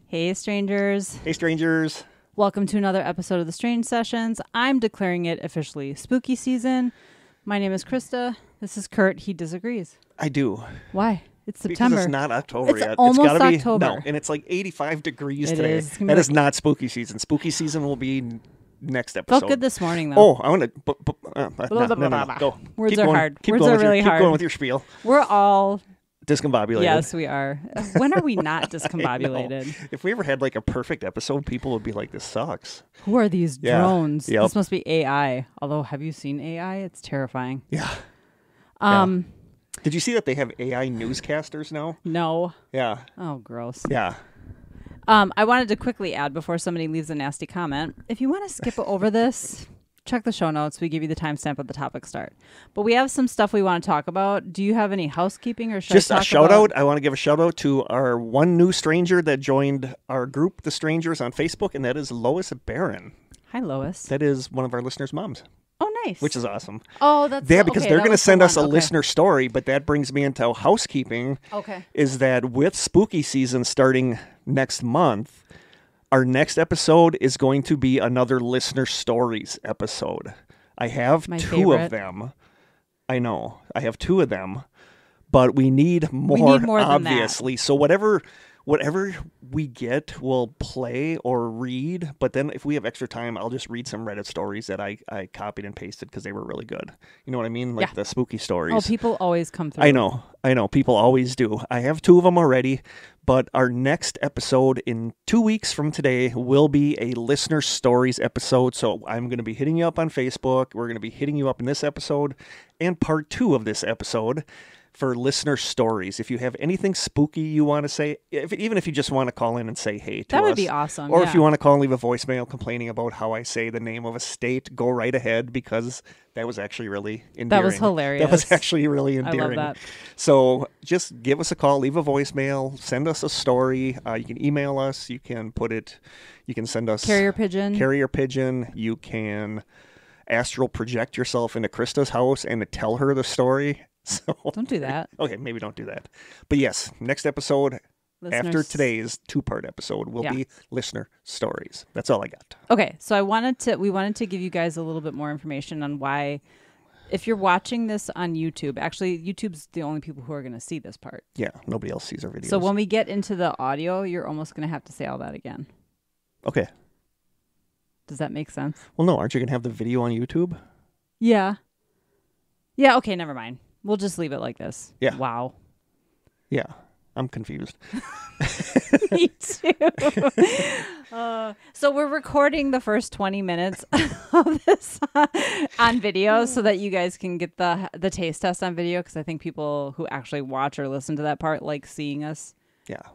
Hey, strangers. Hey, strangers. Welcome to another episode of The Strange Sessions. I'm declaring it officially spooky season. My name is Krista. This is Kurt. He disagrees. I do. Why? It's September. Because it's not October yet. Almost it's gotta October. No, and it's like 85 degrees It today. is. It's gonna be That is like- not spooky season. Spooky season will be next episode. Felt good this morning, though. Oh, I want to... No. Go. Words Keep are going. hard. Keep Words going are with really your, hard. Keep going with your spiel. We're all... Discombobulated. Yes, we are. When are we not discombobulated? If we ever had like a perfect episode, people would be like, this sucks. Who are these drones? Yep. This must be AI. Although, have you seen AI? It's terrifying. Yeah. Did you see that they have AI newscasters now? No. Yeah. Oh, gross. Yeah. I wanted to quickly add before somebody leaves a nasty comment. If you want to skip over this, check the show notes. We give you the timestamp at the topic start. But we have some stuff we want to talk about. Do you have any housekeeping or should Just I a talk shout about... out. I want to give a shout out to our one new stranger that joined our group, The Strangers, on Facebook, and that is Lois Barron. Hi, Lois. That is one of our listeners' moms. Oh, nice. Which is awesome. Oh, that's... Yeah, because they're going to send us a Okay. listener story, but that brings me into housekeeping. Okay. Is that with spooky season starting next month, our next episode is going to be another listener stories episode. I have My two favorite. of them. I know. I have two of them, but we need more, more than that. obviously. So whatever we get, we'll play or read. But then if we have extra time, I'll just read some Reddit stories that I copied and pasted because they were really good. You know what I mean? Like the spooky stories. Oh, people always come through. I know. People always do. I have two of them already. But our next episode in 2 weeks from today will be a listener stories episode. So I'm going to be hitting you up on Facebook. We're going to be hitting you up in this episode and part 2 of this episode for listener stories. If you have anything spooky you want to say, even if you just want to call in and say hey to us. That would be awesome. Or if you want to call and leave a voicemail complaining about how I say the name of a state, go right ahead because that was actually really endearing. That was hilarious. That was actually really endearing. I love that. So just give us a call, leave a voicemail, send us a story. You can email us. You can send us Carrier pigeon. You can astral project yourself into Krista's house and tell her the story. So Don't do that. Okay, maybe don't do that. But yes, next episode after today's 2-part episode will be listener stories. That's all I got. Okay, so we wanted to give you guys a little bit more information on why, if you're watching this on YouTube, actually YouTube's the only people who are going to see this part. Yeah, nobody else sees our videos. So when we get into the audio, you're almost going to have to say all that again. Okay. Does that make sense? Well, no, aren't you going to have the video on YouTube? Yeah. Yeah, okay, never mind. We'll just leave it like this. Yeah. Wow. Yeah, I'm confused. Me too. So we're recording the first 20 minutes of this on video so that you guys can get the taste test on video, because I think people who actually watch or listen to that part like seeing us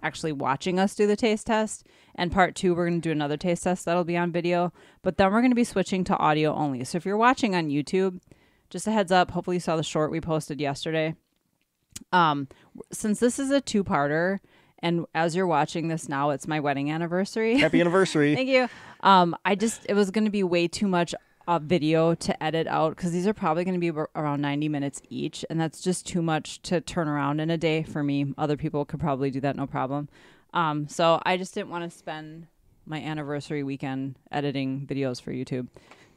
actually watching us do the taste test. And part 2, we're going to do another taste test that'll be on video, but then we're going to be switching to audio only. So if you're watching on YouTube, just a heads up, hopefully you saw the short we posted yesterday. Since this is a 2-parter, and as you're watching this now, it's my wedding anniversary. Happy anniversary. Thank you. It was going to be way too much video to edit out, because these are probably going to be around 90 minutes each, and that's just too much to turn around in a day for me. Other people could probably do that no problem. So I just didn't want to spend my anniversary weekend editing videos for YouTube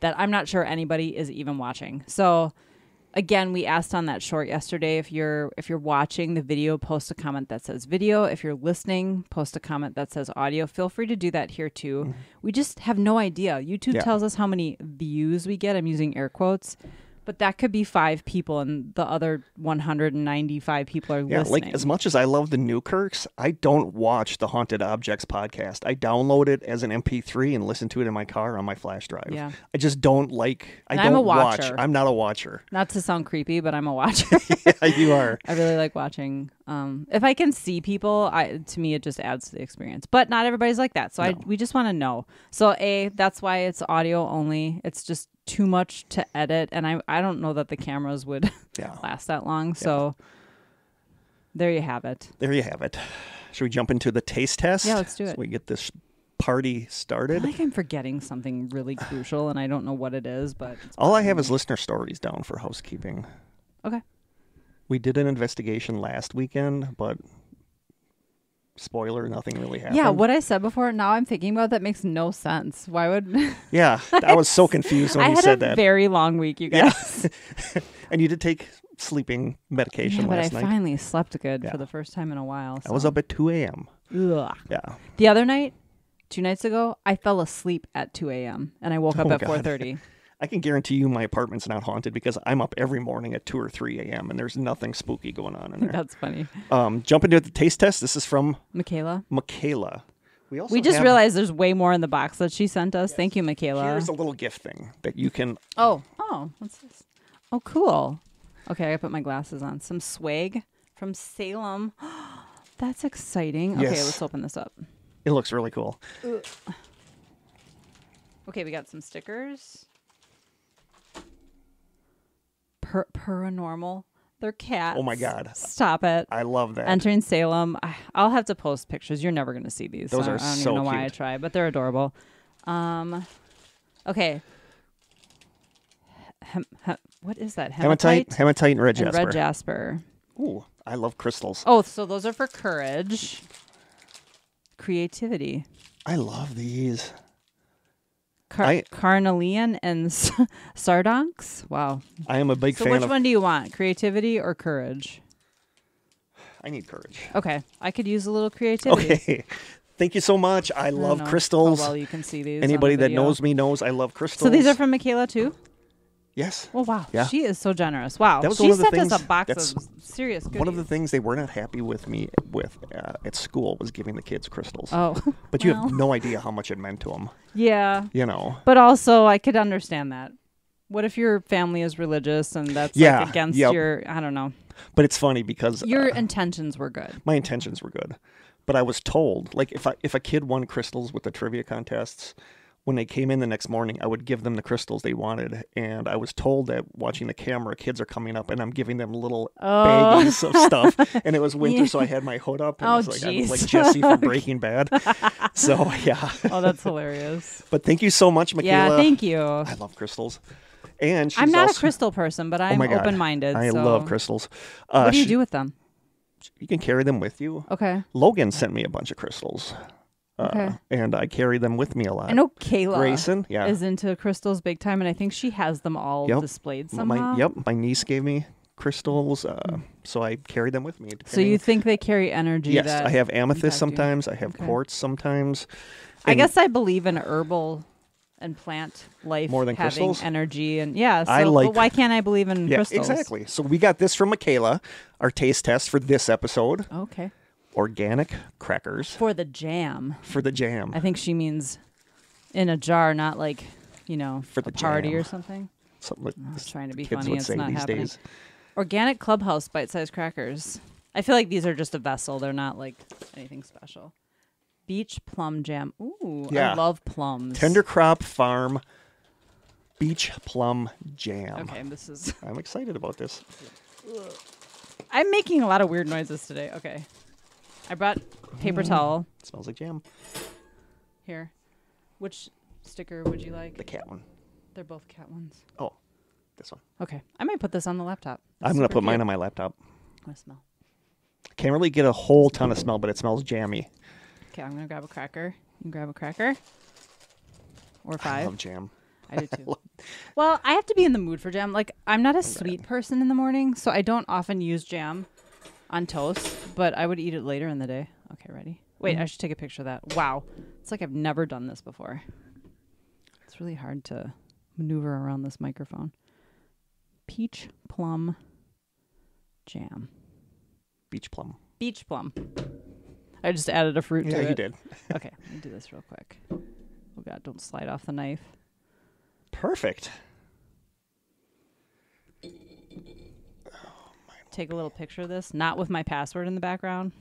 that I'm not sure anybody is even watching. So again, we asked on that short yesterday, if you're watching the video, post a comment that says video. If you're listening, post a comment that says audio. Feel free to do that here too. Mm-hmm. We just have no idea. YouTube tells us how many views we get. I'm using air quotes. But that could be 5 people, and the other 195 people are listening. Like, as much as I love the Newkirks, I don't watch the Haunted Objects podcast. I download it as an MP3 and listen to it in my car on my flash drive. Yeah. I just don't like... I'm a watcher. Watch. I'm not a watcher. Not to sound creepy, but I'm a watcher. Yeah, you are. I really like watching. If I can see people, to me, it just adds to the experience. But not everybody's like that, so we just want to know. So, that's why it's audio only. It's just too much to edit, and I don't know that the cameras would last that long. So there you have it. Should we jump into the taste test? Yeah, let's do it. So we get this party started. I feel like I'm forgetting something really crucial, and I don't know what it is, but all I have is listener stories down for housekeeping. Okay. We did an investigation last weekend, but spoiler, nothing really happened. Yeah, what I said before, now I'm thinking about that makes no sense. Why would... Yeah, I was so confused when you said I had that. a very long week, you guys. Yeah. And you did take sleeping medication last night. But I finally slept good for the first time in a while. So. I was up at 2 a.m. Ugh. Yeah. The other night, 2 nights ago, I fell asleep at 2 a.m. and I woke up at 4:30. I can guarantee you my apartment's not haunted because I'm up every morning at 2 or 3 a.m. and there's nothing spooky going on in there. That's funny. Jump into the taste test. This is from Michaela. We just realized there's way more in the box that she sent us. Yes. Thank you, Michaela. Here's a little gift thing that you can... Oh, what's this? Oh, cool. Okay, I gotta put my glasses on. Some swag from Salem. That's exciting. Okay, yes. Let's open this up. It looks really cool. Okay, we got some stickers. Paranormal. They're cats. Oh my God. Stop it. I love that. Entering Salem. I'll have to post pictures. You're never going to see these. Those are I don't so even know cute. why I try, but they're adorable. Okay. What is that? Hematite and red jasper. Red jasper. Ooh, I love crystals. Oh, so those are for courage. Creativity. I love these. Carnelian and sardonyx. Wow. I am a big fan of... So which one do you want? Creativity or courage? I need courage. Okay. I could use a little creativity. Okay. Thank you so much. I love crystals. How well you can see these. Anybody that knows me knows I love crystals. So these are from Michaela too? Yes. Oh, wow. Yeah. She is so generous. Wow. That was she one of the sent things, us a box of serious goodies. One of the things they were not happy with me with at school was giving the kids crystals. Oh. But you have no idea how much it meant to them. Yeah. You know. But also, I could understand that. What if your family is religious and that's like against your, I don't know. But it's funny because... Your intentions were good. My intentions were good. But I was told, like, if a kid won crystals with the trivia contests... When they came in the next morning, I would give them the crystals they wanted. And I was told that watching the camera, kids are coming up and I'm giving them little baggies of stuff. And it was winter, so I had my hood up. And it was like, I'm like Jesse from Breaking Bad. So, yeah. Oh, that's hilarious. But thank you so much, Michaela. Yeah, thank you. I love crystals. And I'm not a crystal person, but I'm open-minded. I love crystals. What do you do with them? You can carry them with you. Okay. Logan sent me a bunch of crystals. And I carry them with me a lot. I know Kayla Grayson, is into crystals big time, and I think she has them all displayed somehow. My niece gave me crystals, so I carry them with me. So you think they carry energy? Yes, I have amethyst sometimes. I have quartz sometimes. I guess I believe in herbal and plant life more than having crystals? energy, and but why can't I believe in crystals? Exactly. So we got this from Michaela, our taste test for this episode. Okay. Organic crackers. For the jam. I think she means in a jar, not like, for the party or something. Something like I was trying to be kids funny. would It's say not these happening. days. Organic Clubhouse bite-sized crackers. I feel like these are just a vessel. They're not like anything special. Beach plum jam. Ooh, yeah. I love plums. Tender Crop Farm beach plum jam. Okay, I'm excited about this. I'm making a lot of weird noises today. Okay. I brought paper towel. It smells like jam. Here. Which sticker would you like? The cat one. They're both cat ones. Oh, this one. Okay. I might put this on the laptop. I'm going to put mine on my laptop. I want to smell. Can't really get a whole ton of smell, but it smells jammy. Okay, I'm going to grab a cracker. You can grab a cracker. Or 5. I love jam. I do too. Well, I have to be in the mood for jam. Like, I'm not a sweet person in the morning, so I don't often use jam on toast, but I would eat it later in the day. Okay, ready? Wait, I should take a picture of that. Wow. It's like I've never done this before. It's really hard to maneuver around this microphone. Peach plum jam. Beach plum. Beach plum. I just added a fruit to it. Yeah, you did. Okay, let me do this real quick. Oh, God, don't slide off the knife. Perfect. Take a little picture of this, not with my password in the background.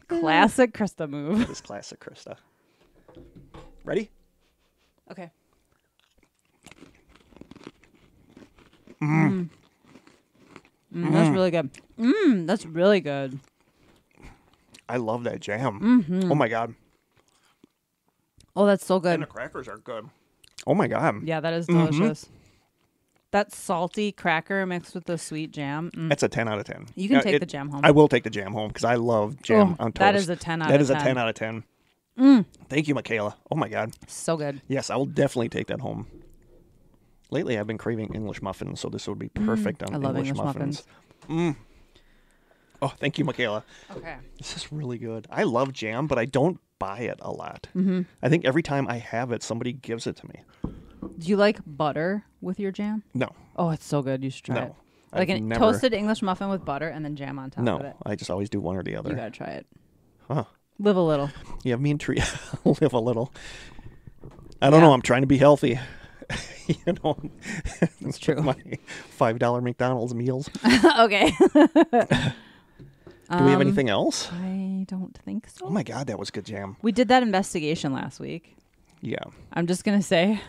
Classic Krista move. This classic Krista. Ready? Okay. That's really good. That's really good. I love that jam. Mm-hmm. Oh my God. Oh, that's so good. And the crackers are good. Oh my God. Yeah, that is delicious. That salty cracker mixed with the sweet jam. That's a 10 out of 10. You can take the jam home. I will take the jam home because I love jam on toast. That is a 10 out of 10. That is a 10 out of 10. Thank you, Michaela. Oh, my God. So good. Yes, I will definitely take that home. Lately, I've been craving English muffins, so this would be perfect on English muffins. Oh, thank you, Michaela. Okay. This is really good. I love jam, but I don't buy it a lot. I think every time I have it, somebody gives it to me. Do you like butter with your jam? No. Oh, it's so good. You should try it. Like I've a toasted English muffin with butter and then jam on top of it. No, I just always do one or the other. You gotta try it. Huh. Live a little. Yeah, me and Tree live a little. I don't know. I'm trying to be healthy. You know, that's true. My $5 McDonald's meals. Okay. Do we have anything else? I don't think so. Oh my God, that was good jam. We did that investigation last week. Yeah. I'm just gonna say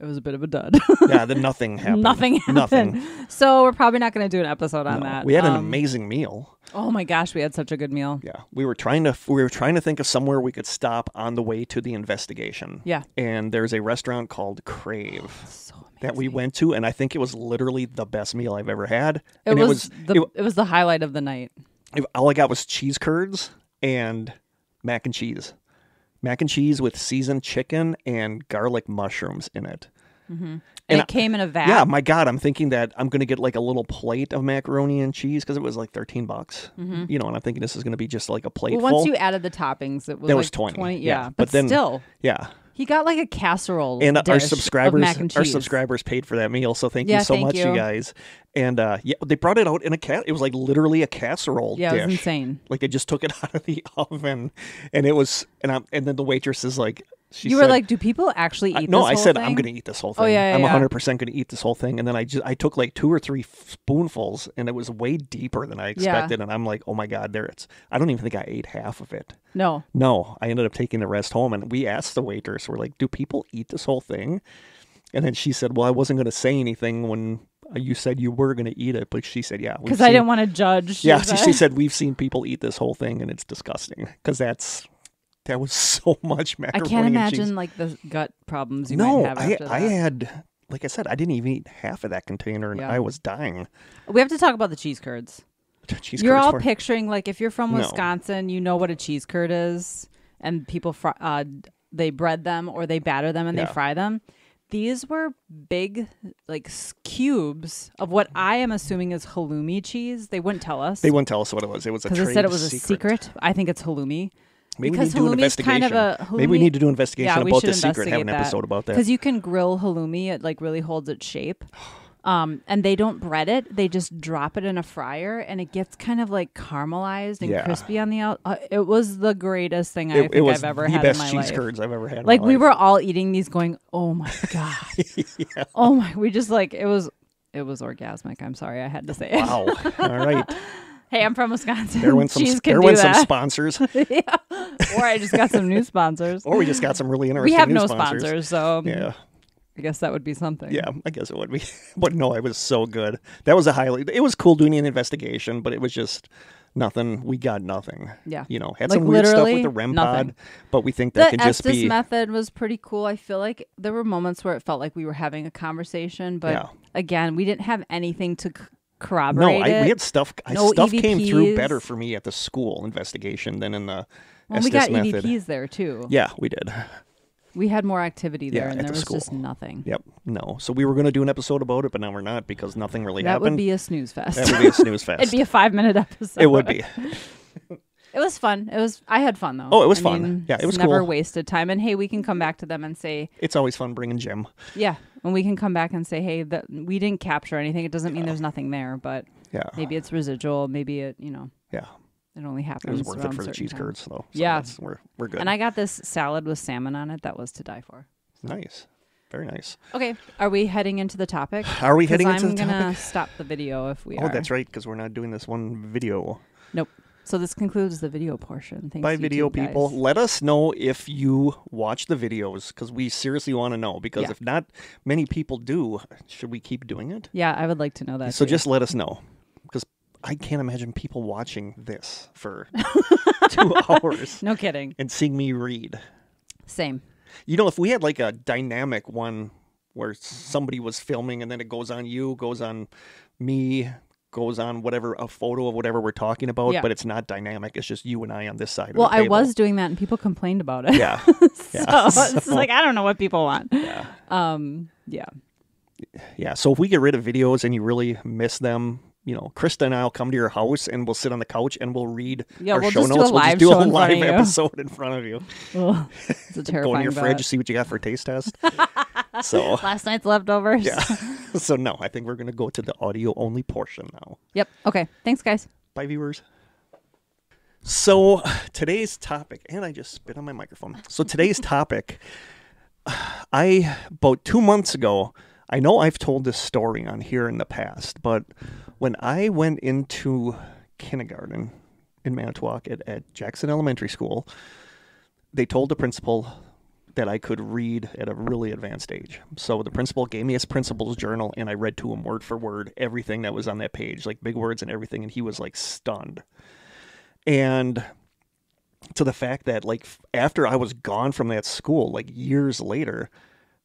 it was a bit of a dud. Yeah, then nothing happened. Nothing happened. So we're probably not going to do an episode on that. We had an amazing meal. Oh my gosh, we had such a good meal. Yeah, we were trying to think of somewhere we could stop on the way to the investigation. Yeah. And there's a restaurant called Crave So amazing. that we went to, and I think it was literally the best meal I've ever had. It was the highlight of the night. All I got was cheese curds and mac and cheese. Mac and cheese with seasoned chicken and garlic mushrooms in it. Mm-hmm. And it came in a vat. Yeah, my God, I'm thinking that I'm going to get like a little plate of macaroni and cheese because it was like $13. Mm-hmm. You know, and I'm thinking this is going to be just like a plate full. Once you added the toppings, it was that like was 20. Yeah, but then still. Yeah. He got like a casserole and dish our subscribers, of mac and cheese. Our subscribers paid for that meal, so thank you so much, you guys. And they brought it out in it was like literally a casserole dish. Yeah, it was insane. Like they just took it out of the oven, and it was, and then the waitress is like, you were like, do people actually eat this whole thing? No, I said, I'm going to eat this whole thing. Oh, yeah, I'm yeah. 100% going to eat this whole thing. And then I took like 2 or 3 spoonfuls, and it was way deeper than I expected. Yeah. And I'm like, oh my God, I don't even think I ate half of it. No, I ended up taking the rest home, and we asked the waitress, we're like, do people eat this whole thing? And then she said, well, I wasn't going to say anything when you said you were going to eat it, but she said, yeah. Because I didn't want to judge. Yeah, she said, we've seen people eat this whole thing, and it's disgusting. Because that was so much macaroni. I can't imagine and cheese. Like the gut problems you might have after that. I had, like I said, I didn't even eat half of that container, and I was dying. We have to talk about the cheese curds. You're all picturing, like, if you're from Wisconsin, you know what a cheese curd is, and people they bread them or they batter them and they fry them. These were big, like, cubes of what I am assuming is halloumi cheese. They wouldn't tell us. They wouldn't tell us what it was. It was a trade secret. Because they said it was a secret. I think it's halloumi. Maybe we need to do an investigation. Maybe we need to do an investigation about the secret. Have an episode about that. Because you can grill halloumi. It like really holds its shape. And they don't bread it. They just drop it in a fryer, and it gets kind of like caramelized and crispy on the out. It was the greatest thing I think I've ever had in my life. It was the best cheese curds I've ever had in my life. We were all eating these going, oh my God. Yeah. Oh my, we just like, it was orgasmic. I'm sorry. I had to say it. Wow. All right. Hey, I'm from Wisconsin. There went some sponsors. Yeah. Or I just got some new sponsors. Or we just got some really interesting We have new no sponsors, so yeah. I guess that would be something. Yeah, I guess it would be. But no, it was so good. That was a highlight. It was cool doing an investigation, but it was just nothing. We got nothing. Yeah. You know, had some weird stuff with the REM pod, but we think that can just be... The Estes method was pretty cool. I feel like there were moments where it felt like we were having a conversation, but again, we didn't have anything to corroborate we had stuff. Stuff EVPs. Came through better for me at the school investigation than in the Estes we got method. EVPs there too. Yeah, we did. We had more activity there, and there was school. just nothing. Yep. No. So we were going to do an episode about it, but now we're not because nothing really happened. That would be a snooze fest. That would be a snooze fest. It'd be a 5-minute episode. It would be. It was fun. I had fun, though. Oh, it was fun. Yeah, it was never cool. wasted time. And, hey, we can come back to them and say... It's always fun bringing Jim. Yeah. And we can come back and say, hey, we didn't capture anything. It doesn't mean there's nothing there, but maybe it's residual. Maybe it, Yeah. It only happens. It was worth it for the cheese curds, though. So yeah. We're good. And I got this salad with salmon on it. That was to die for. Nice. Very nice. Okay. Are we heading into the topic? Are we heading into the topic? I'm going to stop the video if we are. Oh, that's right, because we're not doing this one video. Nope. So this concludes the video portion. Thanks, By video YouTube people, guys. let us know if you watch the videos, because we seriously want to know. Because if not many people do, should we keep doing it? Yeah, I would like to know that. So just let us know, because I can't imagine people watching this for 2 hours. No kidding. And seeing me read. Same. You know, if we had like a dynamic one where somebody was filming and then it goes on you, goes on me, goes on whatever, a photo of whatever we're talking about, but it's not dynamic. It's just you and I on this side Well, of the table. I was doing that and people complained about it. Yeah. So it's like, I don't know what people want. Yeah. Yeah. Yeah. So if we get rid of videos and you really miss them, you know, Krista and I will come to your house and we'll sit on the couch and we'll read our show notes. We'll just do a live episode in front of you. Ugh, it's a terrifying Go in your fridge, see what you got for a taste test. So last night's leftovers. Yeah. So no, I think we're going to go to the audio only portion now. Yep. Okay. Thanks, guys. Bye, viewers. So today's topic, and I just spit on my microphone. So today's topic, about 2 months ago, I know I've told this story on here in the past, but when I went into kindergarten in Manitowoc at Jackson Elementary School, they told the principal that I could read at a really advanced age. So the principal gave me his principal's journal, and I read to him word for word everything that was on that page, like big words and everything, and he was like stunned. And to the fact that like after I was gone from that school, like years later,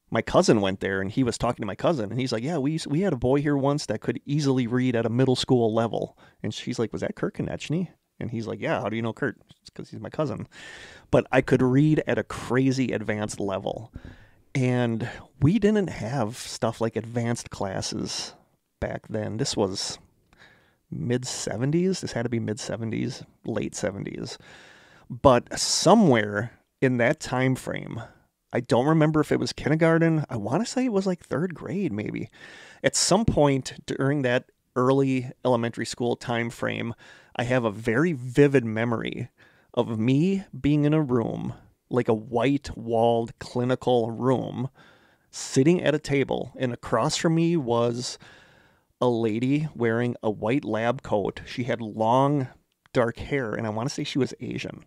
my cousin went there and he was talking to my cousin and he's like, yeah, we had a boy here once that could easily read at a middle school level. And she's like, was that Kurt Konechny? And he's like, yeah, how do you know Kurt? It's because he's my cousin. But I could read at a crazy advanced level. And we didn't have stuff like advanced classes back then. This was mid-70s. This had to be mid-70s, late 70s. But somewhere in that time frame, I don't remember if it was kindergarten. I want to say it was like third grade, maybe. At some point during that early elementary school time frame, I have a very vivid memory of me being in a room, like a white-walled clinical room, sitting at a table, and across from me was a lady wearing a white lab coat. She had long, dark hair, and I want to say she was Asian.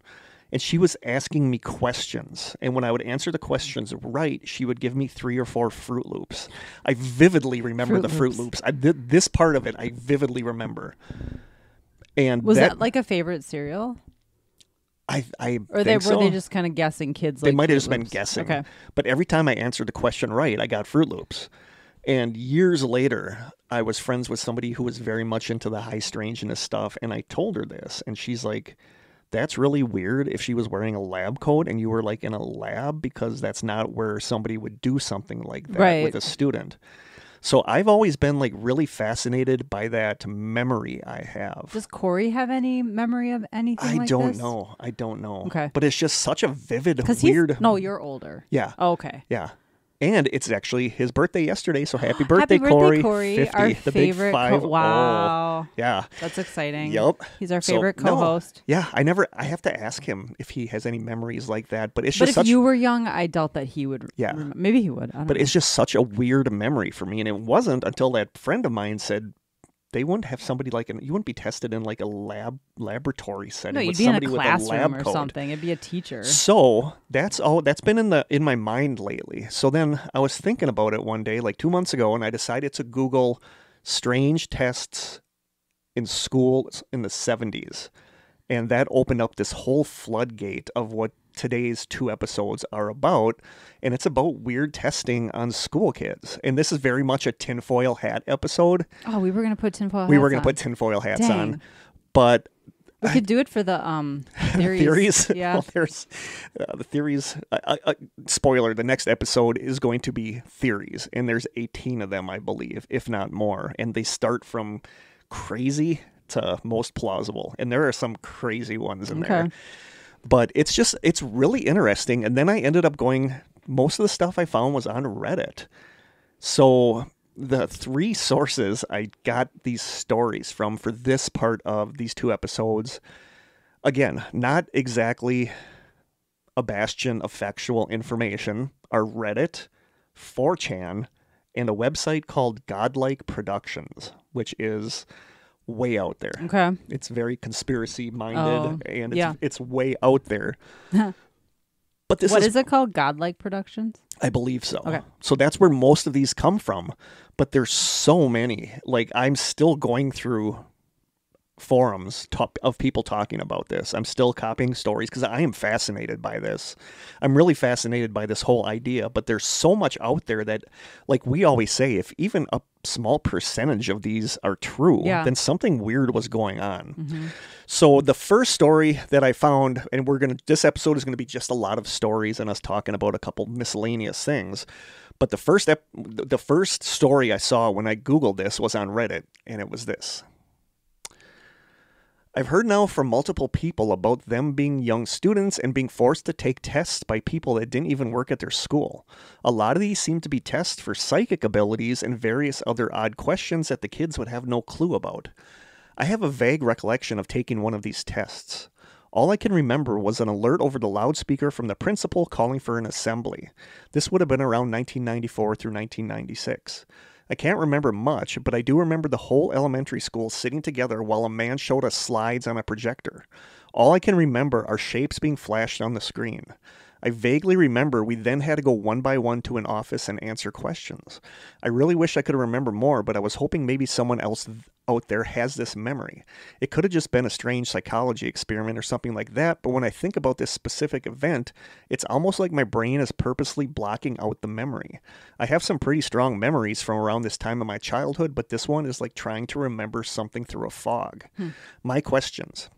And she was asking me questions. And when I would answer the questions right, she would give me 3 or 4 Fruit Loops. I vividly remember Fruit Loops. This part of it, I vividly remember. And was that like a favorite cereal? Or were they just kind of guessing kids? They like might have just Fruit been Loops? guessing. Okay. But every time I answered the question right, I got Fruit Loops. And years later, I was friends with somebody who was very much into the high strangeness stuff. And I told her this. And she's like, that's really weird if she was wearing a lab coat and you were like in a lab, because that's not where somebody would do something like that with a student. So I've always been like really fascinated by that memory I have. Does Corey have any memory of anything like this? I don't know. Okay. But it's just such a vivid, weird... No, you're older. Yeah. Oh, okay. Yeah. And it's actually his birthday yesterday, so happy birthday, Corey. 50, our the favorite big 5. Wow. Oh, yeah. That's exciting. Yep. He's our favorite co-host. No, yeah, I have to ask him if he has any memories like that, but if you were young, I doubt that he would. Yeah. Maybe he would. I don't know. It's just such a weird memory for me, and it wasn't until that friend of mine said they wouldn't have somebody you wouldn't be tested in like a laboratory setting. No, you'd with be in a somebody classroom with a lab or coat. something. It'd be a teacher. So that's been in my mind lately. So then I was thinking about it one day, like 2 months ago, and I decided to Google strange tests in schools in the 70s. And that opened up this whole floodgate of what today's 2 episodes are about. And it's about weird testing on school kids. And this is very much a tinfoil hat episode. Oh, we were going to put tinfoil hats on. We were going to put tinfoil hats on. But we could do it for the theories. Theories? Yeah. Well, there's the theories. Spoiler, the next episode is going to be theories. And there's 18 of them, I believe, if not more. And they start from crazy to most plausible. And there are some crazy ones in there. But it's really interesting. And then I ended up most of the stuff I found was on Reddit. So the 3 sources I got these stories from for this part of these 2 episodes, again, not exactly a bastion of factual information, are Reddit, 4chan, and a website called Godlike Productions, which is way out there. Okay. It's very conspiracy minded, and it's way out there. But what is it called? Godlike Productions? I believe so. Okay. So that's where most of these come from. But there's so many. Like, I'm still going through forums of people talking about this. I'm still copying stories because I am fascinated by this. I'm really fascinated by this whole idea, but there's so much out there that, like we always say, if even a small percentage of these are true, then something weird was going on. So the first story that I found, and this episode is going to be just a lot of stories and us talking about a couple miscellaneous things. But the first story I saw when I Googled this was on Reddit, and it was this. I've heard now from multiple people about them being young students and being forced to take tests by people that didn't even work at their school. A lot of these seem to be tests for psychic abilities and various other odd questions that the kids would have no clue about. I have a vague recollection of taking one of these tests. All I can remember was an alert over the loudspeaker from the principal calling for an assembly. This would have been around 1994 through 1996. I can't remember much, but I do remember the whole elementary school sitting together while a man showed us slides on a projector. All I can remember are shapes being flashed on the screen. I vaguely remember we then had to go one by one to an office and answer questions. I really wish I could remember more, but I was hoping maybe someone else out there has this memory. It could have just been a strange psychology experiment or something like that, but when I think about this specific event, it's almost like my brain is purposely blocking out the memory. I have some pretty strong memories from around this time of my childhood, but this one is like trying to remember something through a fog. My questions.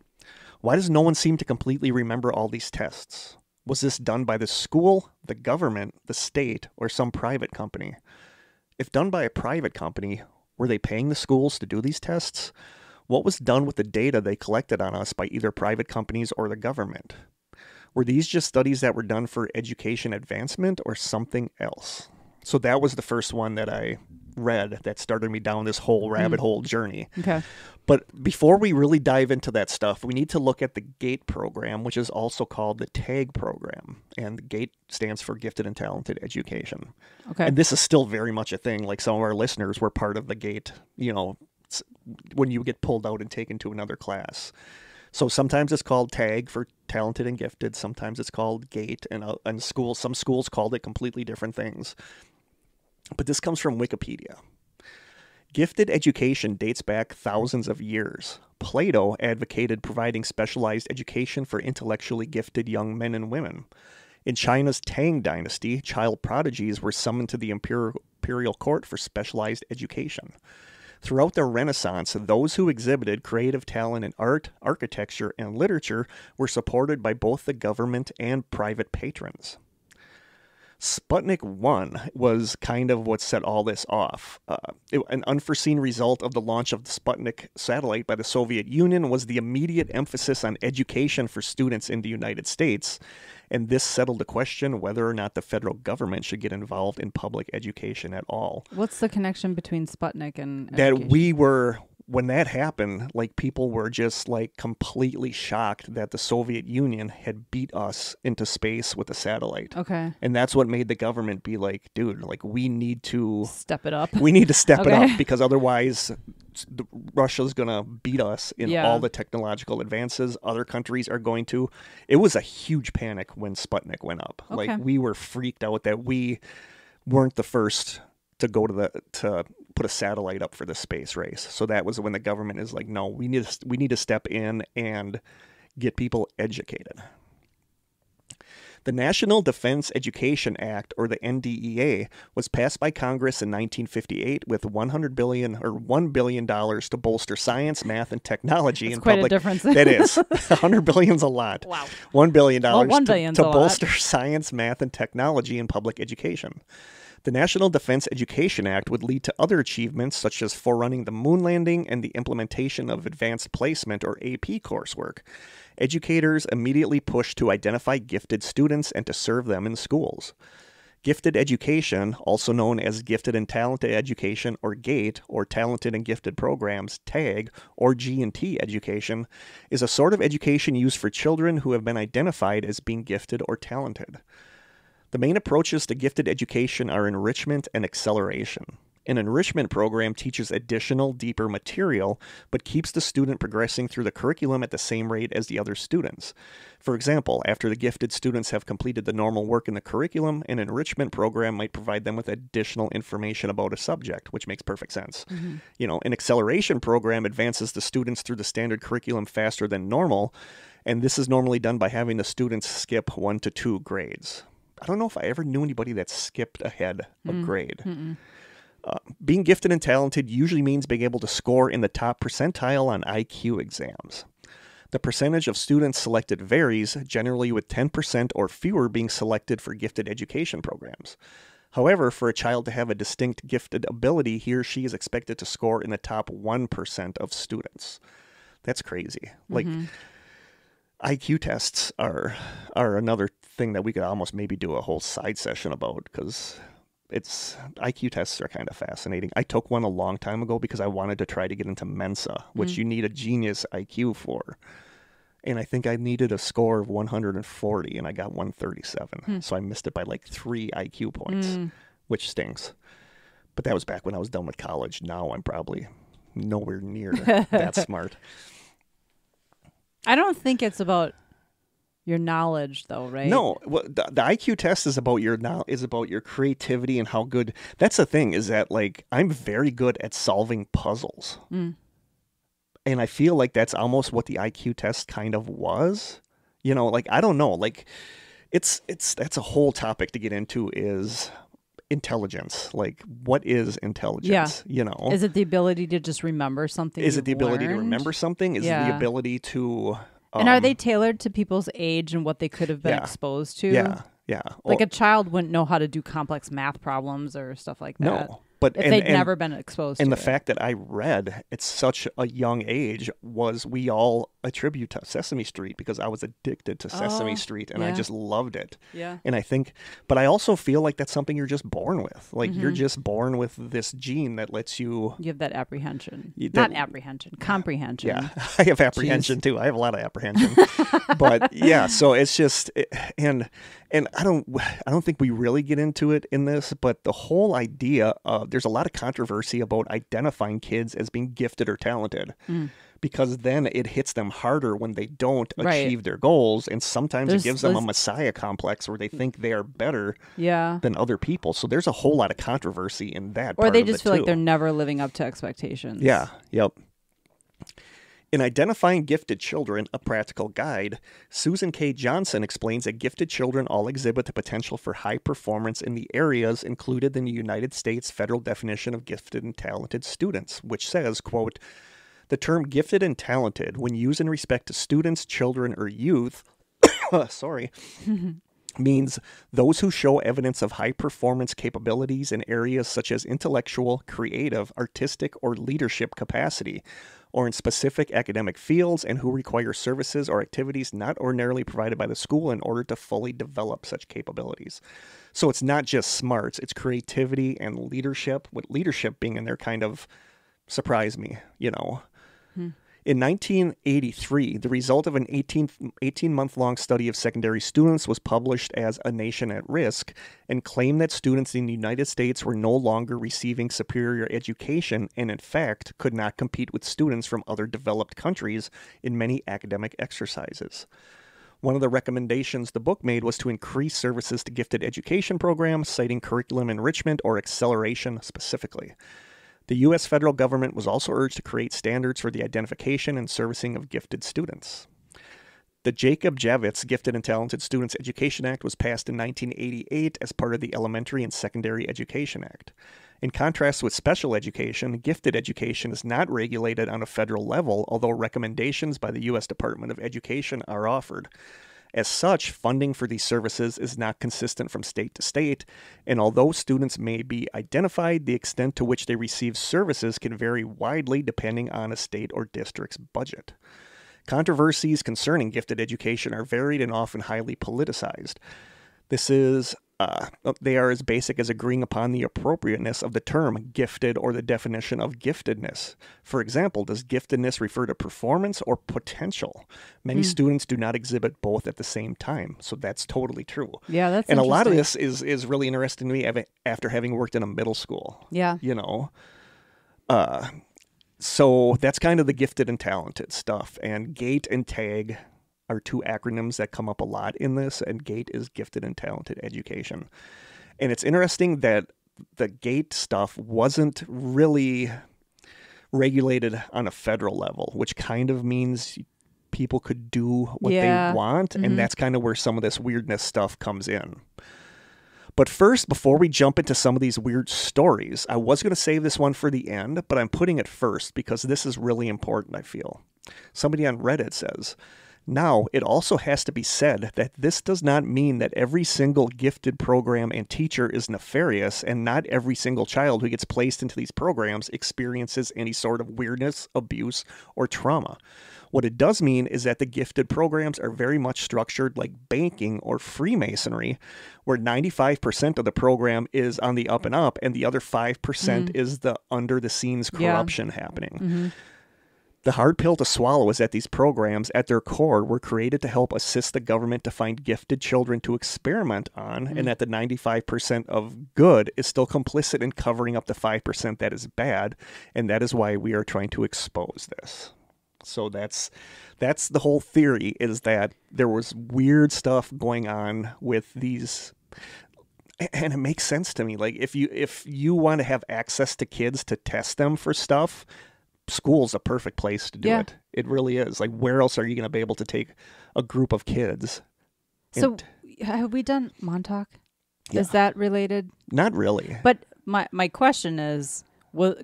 Why does no one seem to completely remember all these tests? Was this done by the school, the government, the state, or some private company? If done by a private company, were they paying the schools to do these tests? What was done with the data they collected on us by either private companies or the government? Were these just studies that were done for education advancement or something else? So that was the first one that I read that started me down this whole rabbit hole journey. Okay. But before we really dive into that stuff, we need to look at the GATE program, which is also called the TAG program. And the GATE stands for Gifted and Talented Education. Okay. And this is still very much a thing. Like some of our listeners were part of the GATE, when you get pulled out and taken to another class. So sometimes it's called TAG for talented and gifted. Sometimes it's called GATE, and some schools called it completely different things. But this comes from Wikipedia. Gifted education dates back thousands of years. Plato advocated providing specialized education for intellectually gifted young men and women. In China's Tang dynasty, child prodigies were summoned to the imperial court for specialized education. Throughout the Renaissance, those who exhibited creative talent in art, architecture, and literature were supported by both the government and private patrons. Sputnik 1 was kind of what set all this off. An unforeseen result of the launch of the Sputnik satellite by the Soviet Union was the immediate emphasis on education for students in the United States, and this settled the question whether or not the federal government should get involved in public education at all. What's the connection between Sputnik and education? When that happened, like, people were just like completely shocked that the Soviet Union had beat us into space with a satellite. Okay. And that's what made the government be like, dude, like, we need to step it up. We need to step it up, because otherwise Russia's going to beat us in all the technological advances. Other countries are going to. It was a huge panic when Sputnik went up. Okay. Like, we were freaked out that we weren't the first to go to put a satellite up for the space race. So that was when the government is like, no, we need to step in and get people educated. The National Defense Education Act, or the NDEA, was passed by Congress in 1958 with $1 billion to bolster science, math, and technology. That's in quite public. A difference. That is. $100 billion's a lot. Wow. $1 billion to bolster science, math, and technology in public education. The National Defense Education Act would lead to other achievements, such as forerunning the moon landing and the implementation of advanced placement, or AP, coursework. Educators immediately pushed to identify gifted students and to serve them in schools. Gifted education, also known as Gifted and Talented Education, or GATE, or Talented and Gifted Programs, TAG, or G&T education, is a sort of education used for children who have been identified as being gifted or talented. The main approaches to gifted education are enrichment and acceleration. An enrichment program teaches additional, deeper material, but keeps the student progressing through the curriculum at the same rate as the other students. For example, after the gifted students have completed the normal work in the curriculum, an enrichment program might provide them with additional information about a subject, which makes perfect sense. An acceleration program advances the students through the standard curriculum faster than normal, and this is normally done by having the students skip 1 to 2 grades. I don't know if I ever knew anybody that skipped ahead a grade. Being gifted and talented usually means being able to score in the top percentile on IQ exams. The percentage of students selected varies, generally with 10% or fewer being selected for gifted education programs. However, for a child to have a distinct gifted ability, he or she is expected to score in the top 1% of students. That's crazy. Like, IQ tests are another thing that we could almost maybe do a whole side session about, because IQ tests are kind of fascinating. I took one a long time ago because I wanted to try to get into Mensa, which you need a genius IQ for. And I think I needed a score of 140, and I got 137. So I missed it by like 3 IQ points, which stinks. But that was back when I was done with college. Now I'm probably nowhere near that smart. I don't think it's about your knowledge, though, right? No, well, the IQ test is about your creativity and how good. That's the thing, is that like I'm very good at solving puzzles, and I feel like that's almost what the IQ test kind of was. Like I don't know, like that's a whole topic to get into. Is intelligence, like what is intelligence? Is it the ability to just remember something? Is it the ability to remember something? Is it the ability to and are they tailored to people's age and what they could have been exposed to? Yeah. Like a child wouldn't know how to do complex math problems or stuff like that. No. But if they'd never been exposed to it. And the fact that I read at such a young age was we all attribute to Sesame Street, because I was addicted to Sesame Street and I just loved it. Yeah. And but I also feel like that's something you're just born with. Like you're just born with this gene that lets you... You have that apprehension. Not apprehension, comprehension. Yeah, I have apprehension too. I have a lot of apprehension. But yeah, so it's just... And I don't think we really get into it in this, but the whole idea of... There's a lot of controversy about identifying kids as being gifted or talented, because then it hits them harder when they don't achieve their goals, and sometimes it gives them a messiah complex where they think they are better than other people. So there's a whole lot of controversy in that. Or they just feel like they're never living up to expectations. Yeah. Yep. In Identifying Gifted Children, a Practical Guide, Susan K. Johnson explains that gifted children all exhibit the potential for high performance in the areas included in the United States federal definition of gifted and talented students, which says, quote, "The term gifted and talented, when used in respect to students, children, or youth, means those who show evidence of high performance capabilities in areas such as intellectual, creative, artistic, or leadership capacity, or in specific academic fields, and who require services or activities not ordinarily provided by the school in order to fully develop such capabilities." So it's not just smarts, it's creativity and leadership, with leadership being in there kind of surprised me, In 1983, the result of an 18-month-long study of secondary students was published as A Nation at Risk, and claimed that students in the United States were no longer receiving superior education and, in fact, could not compete with students from other developed countries in many academic exercises. One of the recommendations the book made was to increase services to gifted education programs, citing curriculum enrichment or acceleration specifically. The U.S. federal government was also urged to create standards for the identification and servicing of gifted students. The Jacob Javits Gifted and Talented Students Education Act was passed in 1988 as part of the Elementary and Secondary Education Act. In contrast with special education, gifted education is not regulated on a federal level, although recommendations by the U.S. Department of Education are offered. As such, funding for these services is not consistent from state to state, and although students may be identified, the extent to which they receive services can vary widely depending on a state or district's budget. Controversies concerning gifted education are varied and often highly politicized. This is They are as basic as agreeing upon the appropriateness of the term gifted or the definition of giftedness. For example, does giftedness refer to performance or potential? Many students do not exhibit both at the same time, so that's totally true. Yeah, that's and a lot of interesting. this is really interesting to me after having worked in a middle school. Yeah. You know, so that's kind of the gifted and talented stuff. And GATE and TAG are two acronyms that come up a lot in this, and GATE is Gifted and Talented Education. And it's interesting that the GATE stuff wasn't really regulated on a federal level, which kind of means people could do what they want, and that's kind of where some of this weirdness stuff comes in. But first, before we jump into some of these weird stories, I was going to save this one for the end, but I'm putting it first because this is really important, I feel. Somebody on Reddit says, now, it also has to be said that this does not mean that every single gifted program and teacher is nefarious, and not every single child who gets placed into these programs experiences any sort of weirdness, abuse, or trauma. What it does mean is that the gifted programs are very much structured like banking or Freemasonry, where 95% of the program is on the up and up, and the other 5% is the under-the-scenes corruption happening. The hard pill to swallow is that these programs, at their core, were created to help assist the government to find gifted children to experiment on, and that the 95% of good is still complicit in covering up the 5% that is bad, and that is why we are trying to expose this. So that's the whole theory, is that there was weird stuff going on with these. And it makes sense to me. Like, if you want to have access to kids to test them for stuff, school's a perfect place to do it. It really is. Like, where else are you going to be able to take a group of kids? So have we done Montauk? Is that related? Not really. But my question is,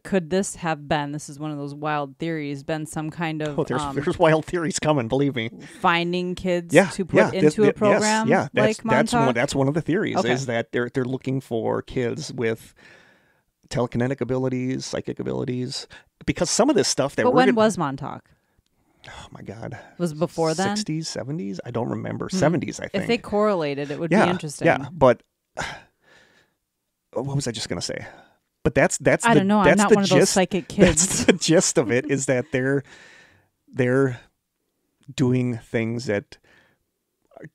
could this have been, this is one of those wild theories, been some kind of there's wild theories coming, believe me. Finding kids to put into a program like Montauk? That's one of the theories, is that they're looking for kids with telekinetic abilities, psychic abilities, because some of this stuff that when was Montauk? Oh my God. Was it before then? 60s, 70s? I don't remember. 70s, I think. If they correlated, it would be interesting. Yeah, but what was I just going to say? But that's I don't know. I'm not one of those psychic kids. That's the gist of it, is that they're doing things that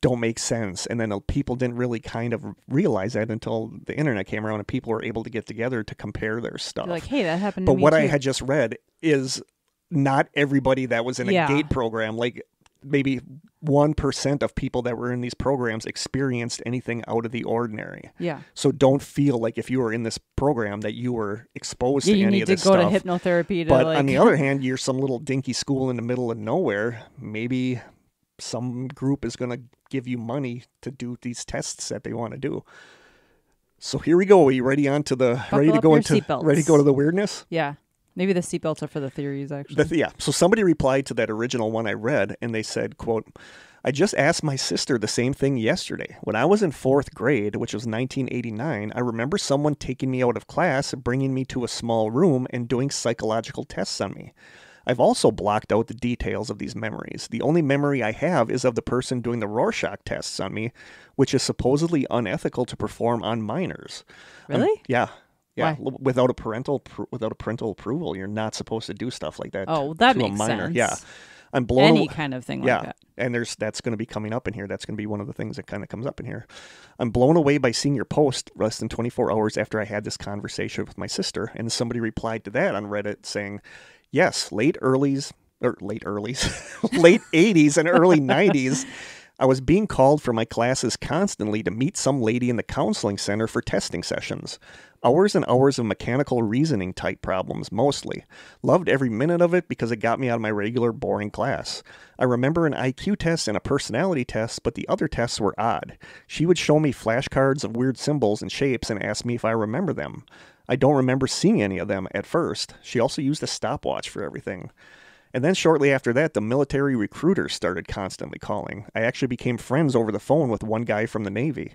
don't make sense, and then people didn't really kind of realize that until the internet came around and people were able to get together to compare their stuff. You're like, hey, that happened to me But what too. I had just read is not everybody that was in a GATE program, like maybe 1% of people that were in these programs experienced anything out of the ordinary. Yeah. So don't feel like if you were in this program that you were exposed to any of this stuff. You need to go to hypnotherapy. But on the other hand, you're some little dinky school in the middle of nowhere. Maybe some group is going to give you money to do these tests that they want to do. So here we go. Are you ready to go to the weirdness? Yeah. Maybe the seatbelts are for the theories, actually. So somebody replied to that original one I read, and they said, quote, I just asked my sister the same thing yesterday. When I was in 4th grade, which was 1989, I remember someone taking me out of class, bringing me to a small room, and doing psychological tests on me. I've also blocked out the details of these memories. The only memory I have is of the person doing the Rorschach tests on me, which is supposedly unethical to perform on minors. Really? Yeah. Why? Without a parental approval, you're not supposed to do stuff like that. Oh, that to makes a minor. sense. Yeah, I'm blown. Any kind of thing like that. And that's going to be coming up in here. That's going to be one of the things that kind of comes up in here. I'm blown away by seeing your post less than 24 hours after I had this conversation with my sister, and somebody replied to that on Reddit saying, "Yes, late 80s and early 90s." I was being called for my classes constantly to meet some lady in the counseling center for testing sessions. Hours and hours of mechanical reasoning type problems, mostly. Loved every minute of it because it got me out of my regular boring class. I remember an IQ test and a personality test, but the other tests were odd. She would show me flashcards of weird symbols and shapes and ask me if I remember them. I don't remember seeing any of them at first. She also used a stopwatch for everything. And then shortly after that, the military recruiters started constantly calling. I actually became friends over the phone with one guy from the Navy.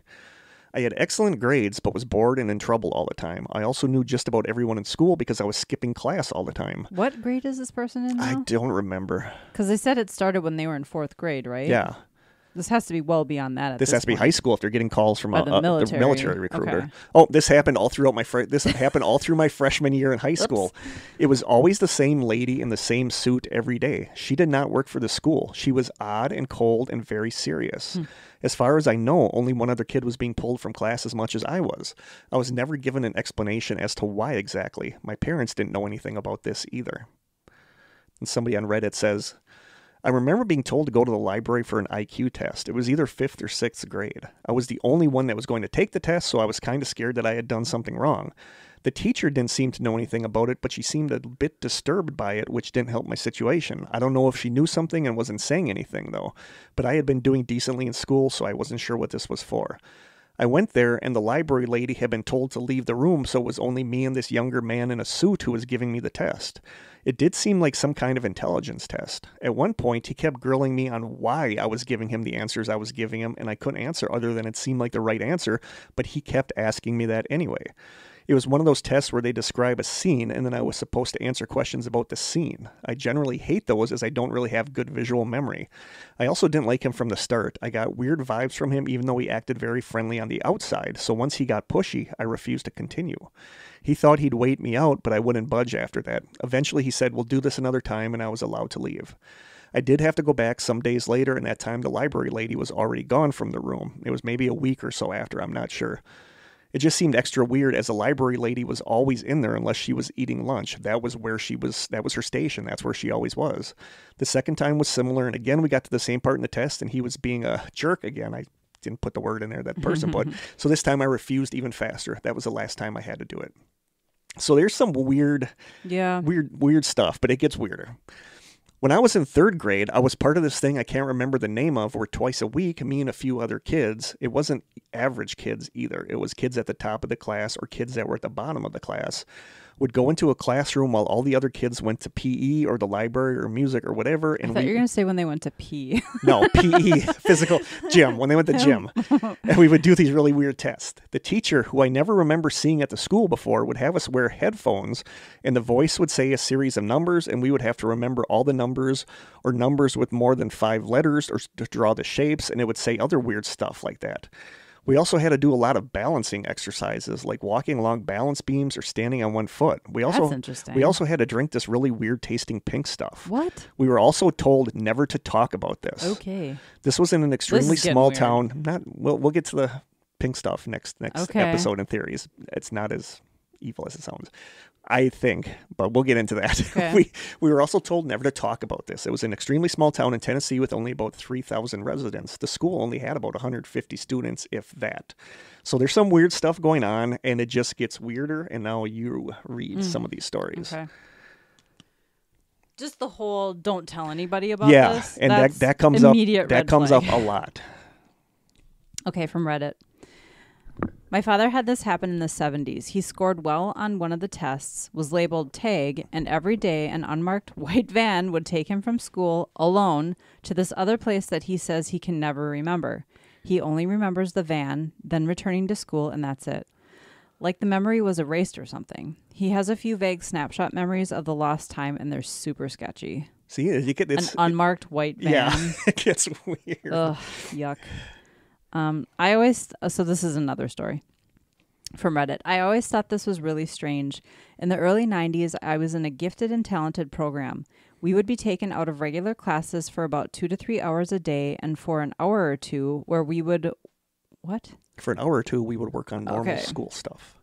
I had excellent grades, but was bored and in trouble all the time. I also knew just about everyone in school because I was skipping class all the time. What grade is this person in now? I don't remember. Because they said it started when they were in 4th grade, right? Yeah. This has to be well beyond that at This has to be point. high school if they're getting calls from the military. the military recruiter. Okay. Oh, this happened all throughout this happened all through my freshman year in high school. It was always the same lady in the same suit every day. She did not work for the school. She was odd and cold and very serious. As far as I know, only one other kid was being pulled from class as much as I was. I was never given an explanation as to why exactly. My parents didn't know anything about this either. And somebody on Reddit says, I remember being told to go to the library for an IQ test. It was either 5th or 6th grade. I was the only one that was going to take the test, so I was kind of scared that I had done something wrong. The teacher didn't seem to know anything about it, but she seemed a bit disturbed by it, which didn't help my situation. I don't know if she knew something and wasn't saying anything, though. But I had been doing decently in school, so I wasn't sure what this was for. I went there, and the library lady had been told to leave the room, so it was only me and this younger man in a suit who was giving me the test. It did seem like some kind of intelligence test. At one point, he kept grilling me on why I was giving him the answers I was giving him, and I couldn't answer other than it seemed like the right answer, but he kept asking me that anyway. It was one of those tests where they describe a scene, and then I was supposed to answer questions about the scene. I generally hate those as I don't really have good visual memory. I also didn't like him from the start. I got weird vibes from him even though he acted very friendly on the outside, so once he got pushy, I refused to continue. He thought he'd wait me out, but I wouldn't budge after that. Eventually he said, we'll do this another time, and I was allowed to leave. I did have to go back some days later, and that time the library lady was already gone from the room. It was maybe a week or so after, I'm not sure. It just seemed extra weird as the library lady was always in there unless she was eating lunch. That was where she was, that was her station. That's where she always was. The second time was similar, and again, we got to the same part in the test, and he was being a jerk again. I didn't put the word in there that person put. So this time I refused even faster. That was the last time I had to do it. So there's some weird stuff, but it gets weirder. When I was in 3rd grade, I was part of this thing I can't remember the name of, where twice a week, me and a few other kids, it wasn't average kids either. It was kids at the top of the class or kids that were at the bottom of the class, would go into a classroom while all the other kids went to PE or the library or music or whatever. And I thought you were going to say when they went to pee. No, PE, physical gym, when they went to gym. And we would do these really weird tests. The teacher, who I never remember seeing at the school before, would have us wear headphones, and the voice would say a series of numbers, and we would have to remember all the numbers or numbers with more than 5 letters or to draw the shapes, and it would say other weird stuff like that. We also had to do a lot of balancing exercises, like walking along balance beams or standing on one foot. That's interesting. We also had to drink this really weird tasting pink stuff. What? We were also told never to talk about this. Okay. This was in an extremely small weird. town. We'll get to the pink stuff next episode in theories. It's not as evil as it sounds, I think, but we'll get into that. Okay. We were also told never to talk about this. It was an extremely small town in Tennessee with only about 3,000 residents. The school only had about 150 students, if that. So there's some weird stuff going on, and it just gets weirder, and now you read some of these stories. Okay. Just the whole don't tell anybody about this. Yeah, and that comes up. That comes up a lot. Okay, from Reddit. My father had this happen in the 70s. He scored well on one of the tests, was labeled tag, and every day an unmarked white van would take him from school alone to this other place that he says he can never remember. He only remembers the van, then returning to school, and that's it. Like the memory was erased or something. He has a few vague snapshot memories of the lost time, and they're super sketchy. See, you get this an unmarked white van. Yeah, it gets weird. Ugh, yuck. So this is another story from Reddit. I always thought this was really strange. In the early 90s, I was in a gifted and talented program. We would be taken out of regular classes for about 2 to 3 hours a day, and for an hour or two where we would... What? For an hour or two, we would work on normal school stuff.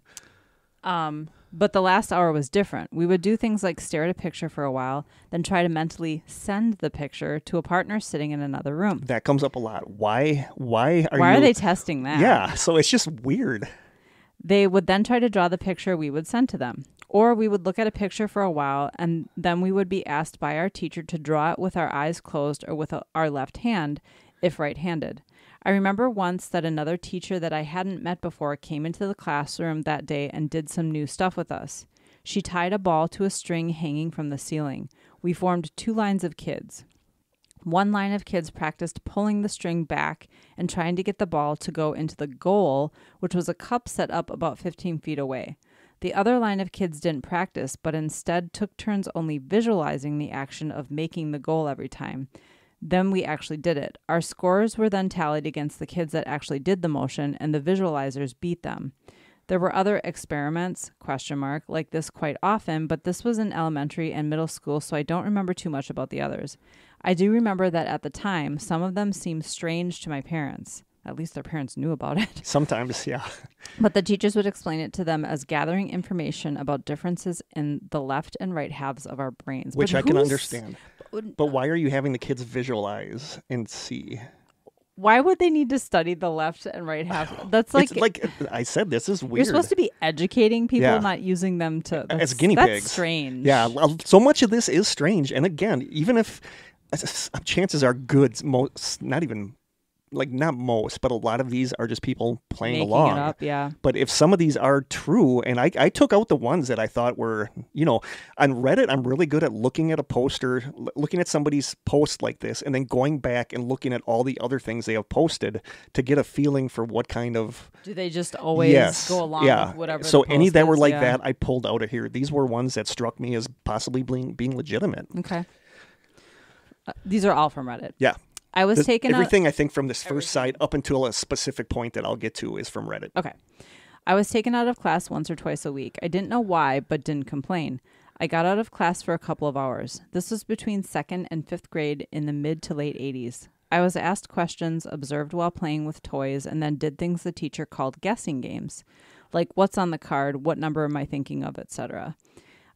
But the last hour was different. We would do things like stare at a picture for a while, then try to mentally send the picture to a partner sitting in another room. That comes up a lot. Why are they testing that? Yeah, so it's just weird. They would then try to draw the picture we would send to them. Or we would look at a picture for a while, and then we would be asked by our teacher to draw it with our eyes closed or with our left hand, if right-handed. I remember once that another teacher that I hadn't met before came into the classroom that day and did some new stuff with us. She tied a ball to a string hanging from the ceiling. We formed 2 lines of kids. One line of kids practiced pulling the string back and trying to get the ball to go into the goal, which was a cup set up about 15 feet away. The other line of kids didn't practice, but instead took turns only visualizing the action of making the goal every time. Then we actually did it. Our scores were then tallied against the kids that actually did the motion, and the visualizers beat them. There were other experiments, like this quite often, but this was in elementary and middle school, so I don't remember too much about the others. I do remember that at the time, some of them seemed strange to my parents. At least their parents knew about it. Sometimes, yeah. But the teachers would explain it to them as gathering information about differences in the left and right halves of our brains. Which I can understand. But why are you having the kids visualize and see? Why would they need to study the left and right half? That's like I said, this is weird. You're supposed to be educating people, not using them to as guinea pigs. That's strange. Yeah, so much of this is strange. And again, even if chances are good, not most, but a lot of these are just people playing Making along. It up, yeah. But if some of these are true, and I took out the ones that I thought were, on Reddit, I'm really good at looking at a poster, looking at somebody's post like this, and then going back and looking at all the other things they have posted to get a feeling for what kind of... Do they just always go along with whatever So the any post that is? were like that, I pulled out of here. These were ones that struck me as possibly being legitimate. Okay. These are all from Reddit. Yeah. I was everything I think from this first site up until a specific point that I'll get to is from Reddit. Okay. I was taken out of class once or twice a week. I didn't know why, but didn't complain. I got out of class for a couple of hours. This was between 2nd and 5th grade in the mid to late 80s. I was asked questions, observed while playing with toys, and then did things the teacher called guessing games, like what's on the card, what number am I thinking of, etc.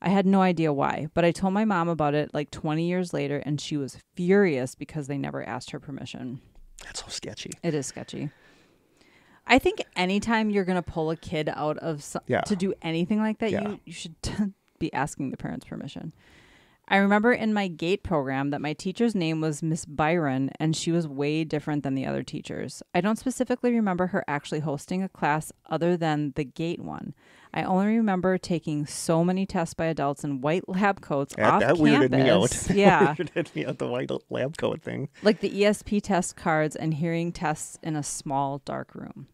I had no idea why, but I told my mom about it like 20 years later, and she was furious because they never asked her permission. That's so sketchy. It is sketchy. I think anytime you're going to pull a kid out of to do anything like that, you should be asking the parents' permission. I remember in my GATE program that my teacher's name was Miss Byron, and she was way different than the other teachers. I don't specifically remember her actually hosting a class other than the GATE one. I only remember taking so many tests by adults in white lab coats off that campus. Weirded me out. Yeah. Weirded me out, the white lab coat thing. Like the ESP test cards and hearing tests in a small, dark room.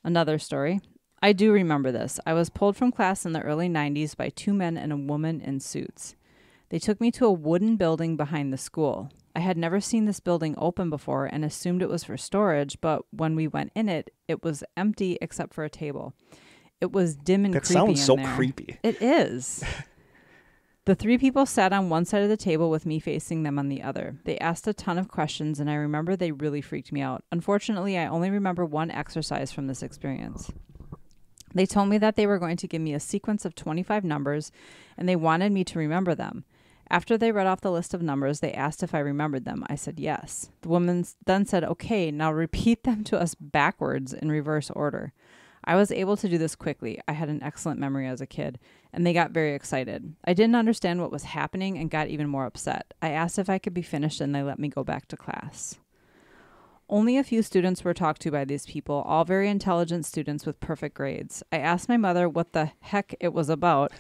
Another story. I do remember this. I was pulled from class in the early 90s by 2 men and a woman in suits. They took me to a wooden building behind the school. I had never seen this building open before and assumed it was for storage, but when we went in it, it was empty except for a table. It was dim and creepy in there. That sounds so creepy. It is. The 3 people sat on one side of the table with me facing them on the other. They asked a ton of questions, and I remember they really freaked me out. Unfortunately, I only remember one exercise from this experience. They told me that they were going to give me a sequence of 25 numbers, and they wanted me to remember them. After they read off the list of numbers, they asked if I remembered them. I said yes. The woman then said, okay, now repeat them to us backwards in reverse order. I was able to do this quickly. I had an excellent memory as a kid, and they got very excited. I didn't understand what was happening and got even more upset. I asked if I could be finished, and they let me go back to class. Only a few students were talked to by these people, all very intelligent students with perfect grades. I asked my mother what the heck it was about,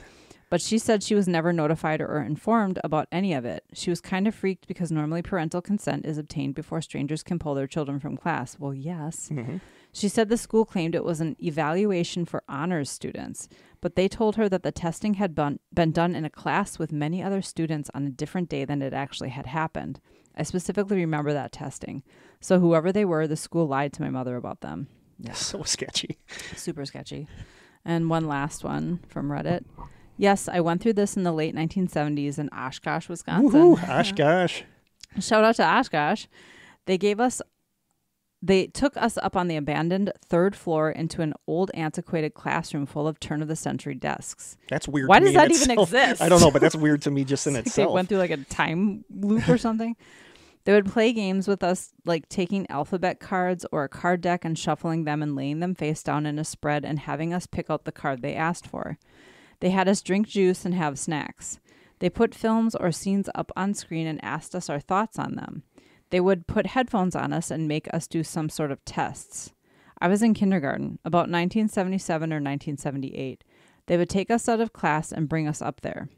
but she said she was never notified or informed about any of it. She was kind of freaked because normally parental consent is obtained before strangers can pull their children from class. Well, yes. Mm-hmm. She said the school claimed it was an evaluation for honors students, but they told her that the testing had been done in a class with many other students on a different day than it actually had happened. I specifically remember that testing. So whoever they were, the school lied to my mother about them. Yeah. So sketchy. Super sketchy. And one last one from Reddit. Yes, I went through this in the late 1970s in Oshkosh, Wisconsin. Woohoo, Oshkosh. Shout out to Oshkosh. They took us up on the abandoned 3rd floor into an old antiquated classroom full of turn-of-the-century desks. That's weird. Why does that even exist? I don't know, but that's weird to me just in itself. They went through like a time loop or something. They would play games with us, like taking alphabet cards or a card deck and shuffling them and laying them face down in a spread and having us pick out the card they asked for. They had us drink juice and have snacks. They put films or scenes up on screen and asked us our thoughts on them. They would put headphones on us and make us do some sort of tests. I was in kindergarten, about 1977 or 1978. They would take us out of class and bring us up there.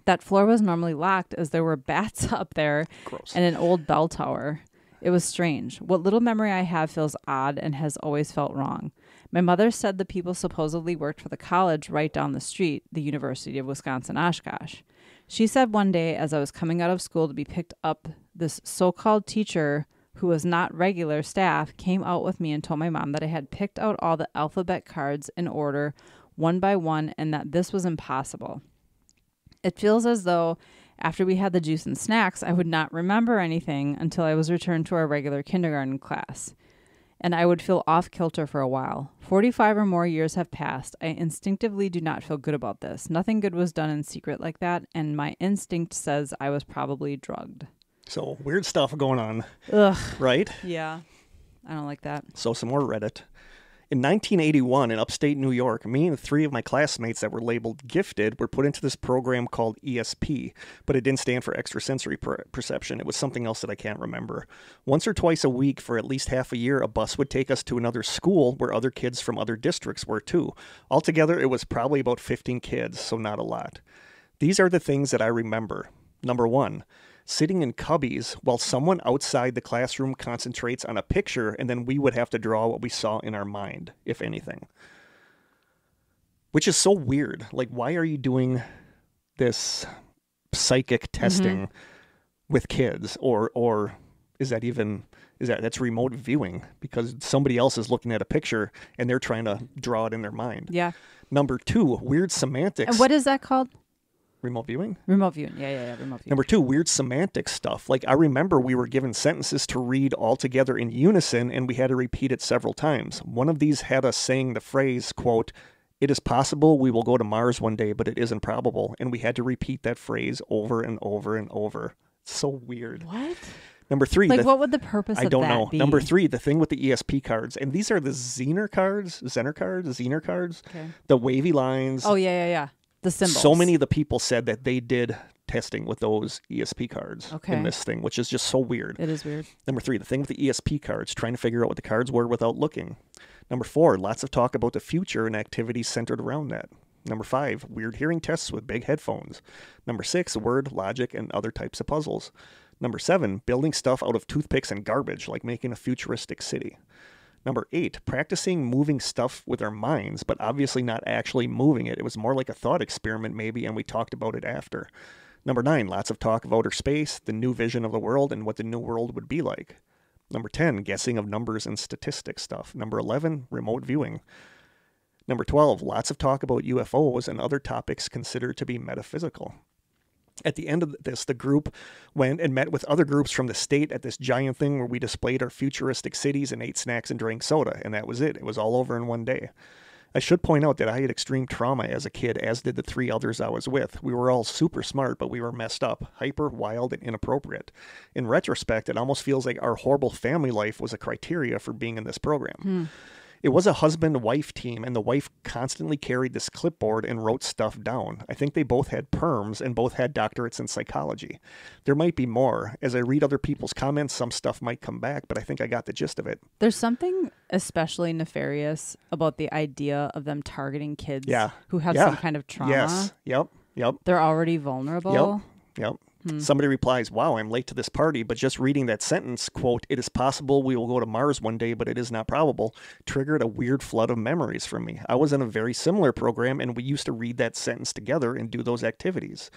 That floor was normally locked as there were bats up there. Gross. And an old bell tower. It was strange. What little memory I have feels odd and has always felt wrong. My mother said the people supposedly worked for the college right down the street, the University of Wisconsin-Oshkosh. She said one day as I was coming out of school to be picked up, this so-called teacher who was not regular staff came out with me and told my mom that I had picked out all the alphabet cards in order one by one and that this was impossible. It feels as though after we had the juice and snacks, I would not remember anything until I was returned to our regular kindergarten class. And I would feel off kilter for a while. 45 or more years have passed. I instinctively do not feel good about this. Nothing good was done in secret like that, and my instinct says I was probably drugged. So weird stuff going on. Ugh. Right? Yeah. I don't like that. So some more Reddit. In 1981, in upstate New York, me and 3 of my classmates that were labeled gifted were put into this program called ESP, but it didn't stand for extrasensory perception. It was something else that I can't remember. Once or twice a week for at least half a year, a bus would take us to another school where other kids from other districts were too. Altogether, it was probably about 15 kids, so not a lot. These are the things that I remember. Number 1. Sitting in cubbies while someone outside the classroom concentrates on a picture, and then we would have to draw what we saw in our mind, if anything. Which is so weird. Like, why are you doing this psychic testing with kids? Or is that even... That's remote viewing because somebody else is looking at a picture and they're trying to draw it in their mind. Yeah. Number 2, weird semantics. And what is that called? Remote viewing? Remote viewing. Yeah, remote viewing. Number 2, weird semantic stuff. Like, I remember we were given sentences to read all together in unison, and we had to repeat it several times. One of these had us saying the phrase, quote, "It is possible we will go to Mars one day, but it isn't probable." And we had to repeat that phrase over and over and over. It's so weird. What? Number 3. Like, what would the purpose of that be? I don't know. Number 3, the thing with the ESP cards. And these are the Zener cards. Okay. The wavy lines. Oh, yeah. The symbols. So many of the people said that they did testing with those ESP cards in this thing, which is just so weird. It is weird. Number 3, the thing with the ESP cards, trying to figure out what the cards were without looking. Number 4, lots of talk about the future and activities centered around that. Number 5, weird hearing tests with big headphones. Number 6, word, logic, and other types of puzzles. Number 7, building stuff out of toothpicks and garbage, like making a futuristic city. Number 8, practicing moving stuff with our minds, but obviously not actually moving it. It was more like a thought experiment maybe, and we talked about it after. Number 9, lots of talk of outer space, the new vision of the world, and what the new world would be like. Number 10, guessing of numbers and statistics stuff. Number 11, remote viewing. Number 12, lots of talk about UFOs and other topics considered to be metaphysical. At the end of this, the group went and met with other groups from the state at this giant thing where we displayed our futuristic cities and ate snacks and drank soda, and that was it. It was all over in one day. I should point out that I had extreme trauma as a kid, as did the 3 others I was with. We were all super smart, but we were messed up, hyper, wild, and inappropriate. In retrospect, it almost feels like our horrible family life was a criteria for being in this program. It was a husband-wife team, and the wife constantly carried this clipboard and wrote stuff down. I think they both had perms and both had doctorates in psychology. There might be more. As I read other people's comments, some stuff might come back, but I think I got the gist of it. There's something especially nefarious about the idea of them targeting kids who have some kind of trauma. Yes. Yep. They're already vulnerable. Yep. Somebody replies, "Wow, I'm late to this party," but just reading that sentence, quote, "It is possible we will go to Mars one day, but it is not probable," triggered a weird flood of memories for me. I was in a very similar program, and we used to read that sentence together and do those activities.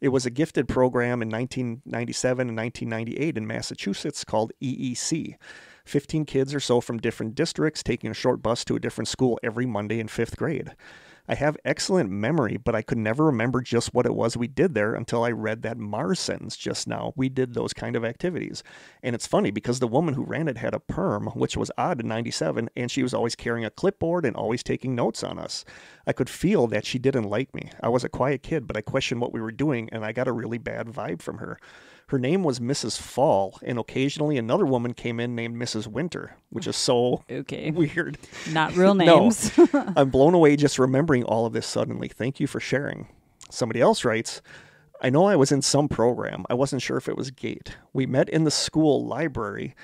It was a gifted program in 1997 and 1998 in Massachusetts called EEC. 15 kids or so from different districts taking a short bus to a different school every Monday in 5th grade. I have excellent memory, but I could never remember just what it was we did there until I read that Mars sentence just now. We did those kind of activities. And it's funny because the woman who ran it had a perm, which was odd in 97, and she was always carrying a clipboard and always taking notes on us. I could feel that she didn't like me. I was a quiet kid, but I questioned what we were doing, and I got a really bad vibe from her. Her name was Mrs. Fall, and occasionally another woman came in named Mrs. Winter, which is so weird. Not real names. No, I'm blown away just remembering all of this suddenly. Thank you for sharing. Somebody else writes, "I know I was in some program. I wasn't sure if it was GATE. We met in the school library,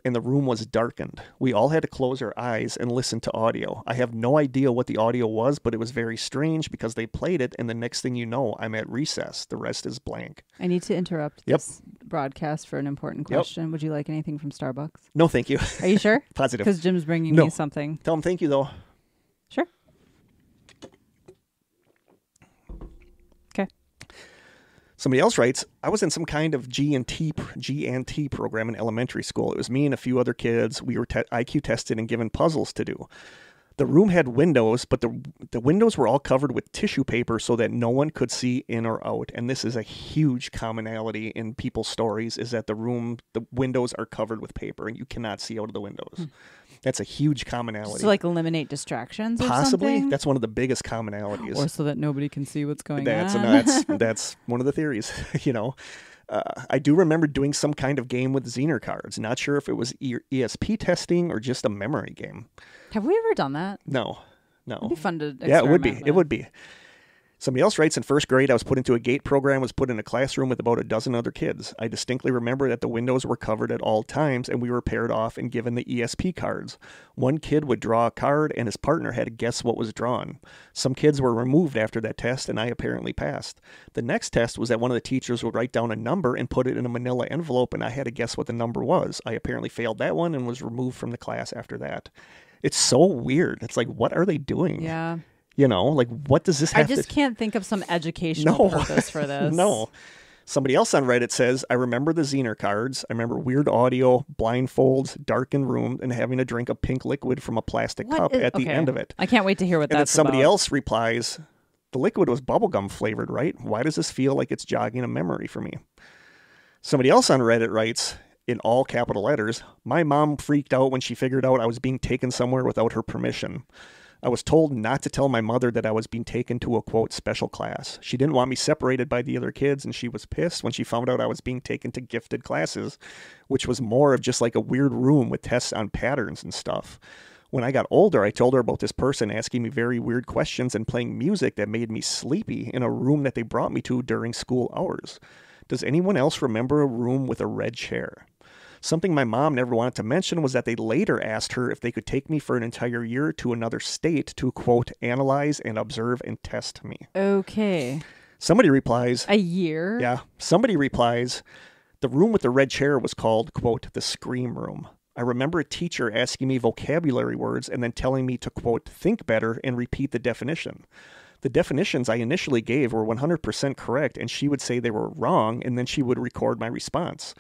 and the room was darkened. We all had to close our eyes and listen to audio. I have no idea what the audio was, but it was very strange because they played it, and the next thing you know, I'm at recess. The rest is blank." I need to interrupt this broadcast for an important question. Would you like anything from Starbucks? No, thank you. Are you sure? Positive. Because Jim's bringing me something. Tell him thank you, though. Sure. Okay. Somebody else writes, I was in some kind of G&T program in elementary school. It was me and a few other kids. We were IQ tested and given puzzles to do. The room had windows, but the windows were all covered with tissue paper so that no one could see in or out. And this is a huge commonality in people's stories, is that the windows are covered with paper and you cannot see out of the windows. That's a huge commonality. Just to like eliminate distractions or Possibly. something? That's one of the biggest commonalities. Or so that nobody can see what's going on. That's one of the theories, I do remember doing some kind of game with Zener cards. Not sure if it was ESP testing or just a memory game. Have we ever done that? No. It'd be fun to experiment. Yeah, it would be. With. It would be. Somebody else writes, in first grade, I was put into a GATE program, was put in a classroom with about a dozen other kids. I distinctly remember that the windows were covered at all times, and we were paired off and given the ESP cards. One kid would draw a card, and his partner had to guess what was drawn. Some kids were removed after that test, and I apparently passed. The next test was that one of the teachers would write down a number and put it in a manila envelope, and I had to guess what the number was. I apparently failed that one and was removed from the class after that. It's so weird. It's like, what are they doing? Yeah. What does this have I just can't think of some educational purpose for this. No. Somebody else on Reddit says, I remember the Zener cards. I remember weird audio, blindfolds, darkened room, and having to drink a pink liquid from a plastic cup at the end of it. I can't wait to hear what and that's then somebody about. else replies, the liquid was bubblegum flavored, right? Why does this feel like it's jogging a memory for me? Somebody else on Reddit writes, in all capital letters, my mom freaked out when she figured out I was being taken somewhere without her permission. I was told not to tell my mother that I was being taken to a, quote, special class. She didn't want me separated by the other kids, and she was pissed when she found out I was being taken to gifted classes, which was more of just like a weird room with tests on patterns and stuff. When I got older, I told her about this person asking me very weird questions and playing music that made me sleepy in a room that they brought me to during school hours. Does anyone else remember a room with a red chair? Something my mom never wanted to mention was that they later asked her if they could take me for an entire year to another state to, quote, analyze and observe and test me. Okay. Somebody replies... A year? Yeah. Somebody replies, the room with the red chair was called, quote, the scream room. I remember a teacher asking me vocabulary words and then telling me to, quote, think better and repeat the definition. The definitions I initially gave were 100% correct, and she would say they were wrong, and then she would record my response.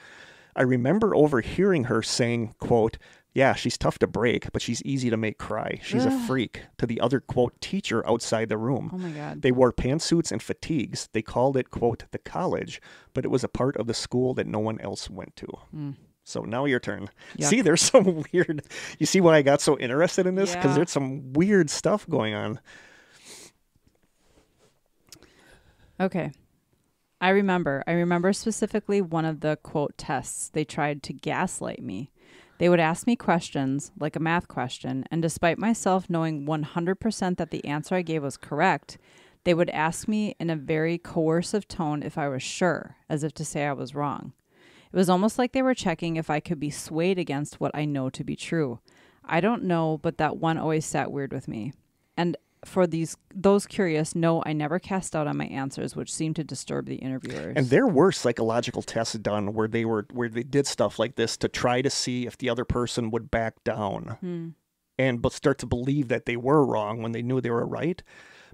I remember overhearing her saying, quote, yeah, she's tough to break, but she's easy to make cry. She's a freak, to the other, quote, teacher outside the room. Oh, my God. They wore pantsuits and fatigues. They called it, quote, the college, but it was a part of the school that no one else went to. So now your turn. Yuck. See, there's some weird... You see why I got so interested in this? Because Yeah. there's some weird stuff going on. Okay. I remember specifically one of the, quote, tests. They tried to gaslight me. They would ask me questions, like a math question, and despite myself knowing 100% that the answer I gave was correct, they would ask me in a very coercive tone if I was sure, as if to say I was wrong. It was almost like they were checking if I could be swayed against what I know to be true. I don't know, but that one always sat weird with me. And for those curious, no, I never cast doubt on my answers, which seemed to disturb the interviewers. And there were psychological tests done where they did stuff like this to try to see if the other person would back down and start to believe that they were wrong when they knew they were right.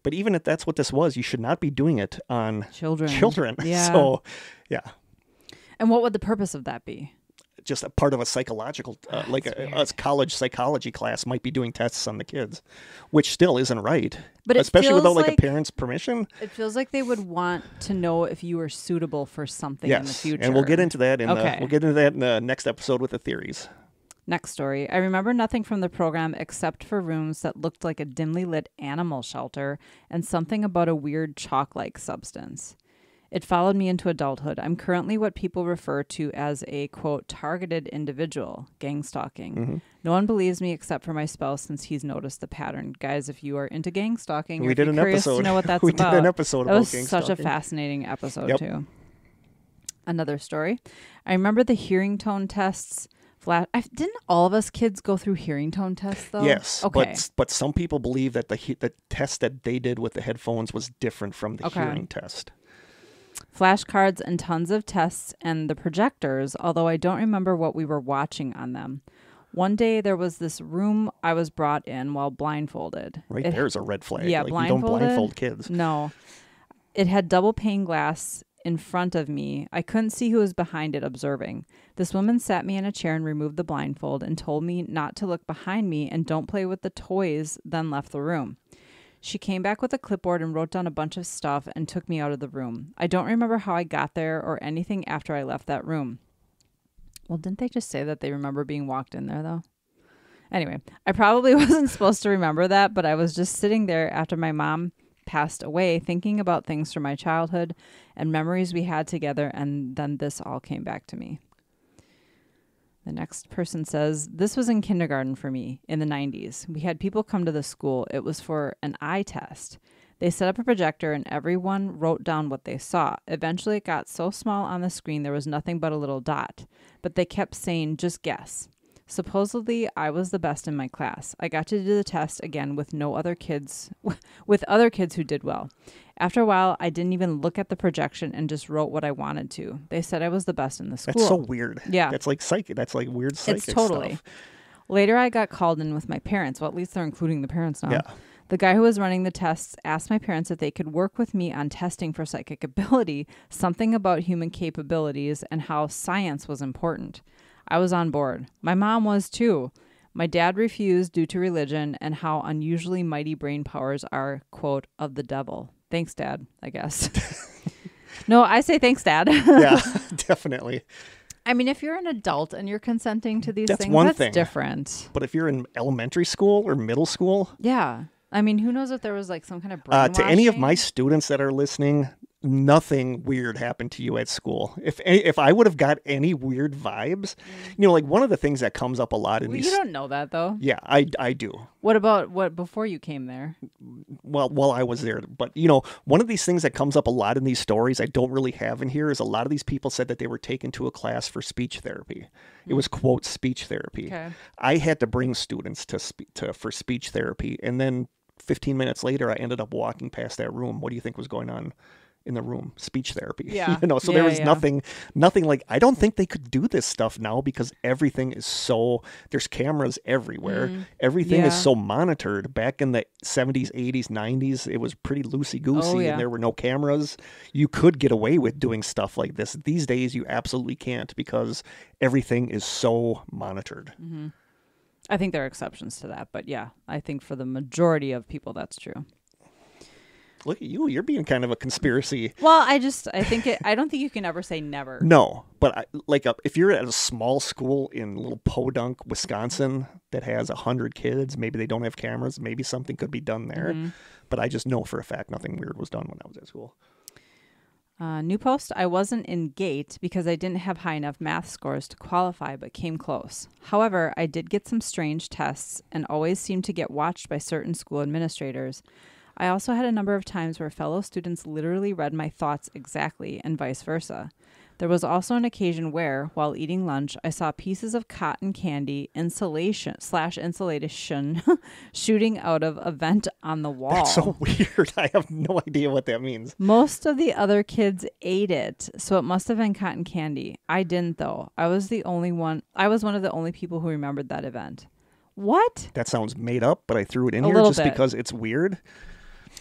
But even if that's what this was, you should not be doing it on children. Yeah. So, yeah. And what would the purpose of that be? Just a part of a psychological, like a college psychology class might be doing tests on the kids, which still isn't right. But it especially feels without like like a parent's permission. It feels like they would want to know if you were suitable for something in the future. And we'll get into that Okay. we'll get into that in the next episode with the theories. Next story. I remember nothing from the program except for rooms that looked like a dimly lit animal shelter and something about a weird chalk-like substance. It followed me into adulthood. I'm currently what people refer to as a, quote, targeted individual, gang stalking. Mm-hmm. No one believes me except for my spouse since he's noticed the pattern. Guys, if you are into gang stalking, We or did if an you're curious episode. to know what that's We about. did an episode that about was gang such stalking. a fascinating episode, Yep. too. Another story. I remember the hearing tone tests. Didn't all of us kids go through hearing tone tests, though? Yes, Okay. but some people believe that the test that they did with the headphones was different from the hearing test. Flashcards and tons of tests and the projectors, although I don't remember what we were watching on them. One day there was this room I was brought in while blindfolded. There's a red flag. Yeah, like, you don't blindfolded. blindfold kids. No. It had double pane glass in front of me. I couldn't see who was behind it observing. This woman sat me in a chair and removed the blindfold and told me not to look behind me and don't play with the toys, then left the room. She came back with a clipboard and wrote down a bunch of stuff and took me out of the room. I don't remember how I got there or anything after I left that room. Well, didn't they just say that they remember being walked in there, though? Anyway, I probably wasn't supposed to remember that, but I was just sitting there after my mom passed away thinking about things from my childhood and memories we had together, and then this all came back to me. The next person says, this was in kindergarten for me in the 90s. We had people come to the school. It was for an eye test. They set up a projector and everyone wrote down what they saw. Eventually it got so small on the screen there was nothing but a little dot. But they kept saying, just guess. Supposedly, I was the best in my class. I got to do the test again with other kids who did well. After a while, I didn't even look at the projection and just wrote what I wanted to. They said I was the best in the school. That's so weird. Yeah. That's like psychic. That's like weird psychic It's totally. stuff. Later, I got called in with my parents. Well, at least they're including the parents now. Yeah. The guy who was running the tests asked my parents if they could work with me on testing for psychic ability, something about human capabilities, and how science was important. I was on board. My mom was too. My dad refused due to religion and how unusually mighty brain powers are, quote, of the devil. Thanks, Dad, I guess. No, I say thanks, Dad. Yeah, definitely. I mean, if you're an adult and you're consenting to these That's things, one that's thing. Different. But if you're in elementary school or middle school, Yeah. I mean, who knows if there was like some kind of brainwashing? to any of my students that are listening, nothing weird happened to you at school. If I would have got any weird vibes, like one of the things that comes up a lot in Well, these. you don't know that though. Yeah, I do. What about before you came there? Well, while I was there, but one of these things that comes up a lot in these stories I don't really have in here is a lot of these people said that they were taken to a class for speech therapy. It was quote speech therapy. Okay. I had to bring students for speech therapy, and then 15 minutes later I ended up walking past that room. What do you think was going on in the room? Speech therapy. Yeah. So there was nothing like, I don't think they could do this stuff now because everything is there's cameras everywhere. Everything is so monitored. Back in the 70s, 80s, 90s, it was pretty loosey-goosey and there were no cameras. You could get away with doing stuff like this. These days, you absolutely can't because everything is so monitored. Mm-hmm. I think there are exceptions to that, but yeah, I think for the majority of people, that's true. Look at you. You're being kind of a conspiracy. Well, I don't think you can ever say never. No, but if you're at a small school in little Podunk, Wisconsin that has 100 kids, maybe they don't have cameras, maybe something could be done there. Mm-hmm. But I just know for a fact nothing weird was done when I was at school. New post, I wasn't in GATE because I didn't have high enough math scores to qualify, but came close. However, I did get some strange tests and always seemed to get watched by certain school administrators. I also had a number of times where fellow students literally read my thoughts exactly and vice versa. There was also an occasion where, while eating lunch, I saw pieces of cotton candy insulation shooting out of a vent on the wall. That's so weird. I have no idea what that means. Most of the other kids ate it, so it must have been cotton candy. I didn't, though. I was one of the only people who remembered that event. What? That sounds made up, but I threw it in a here just bit. Because it's weird.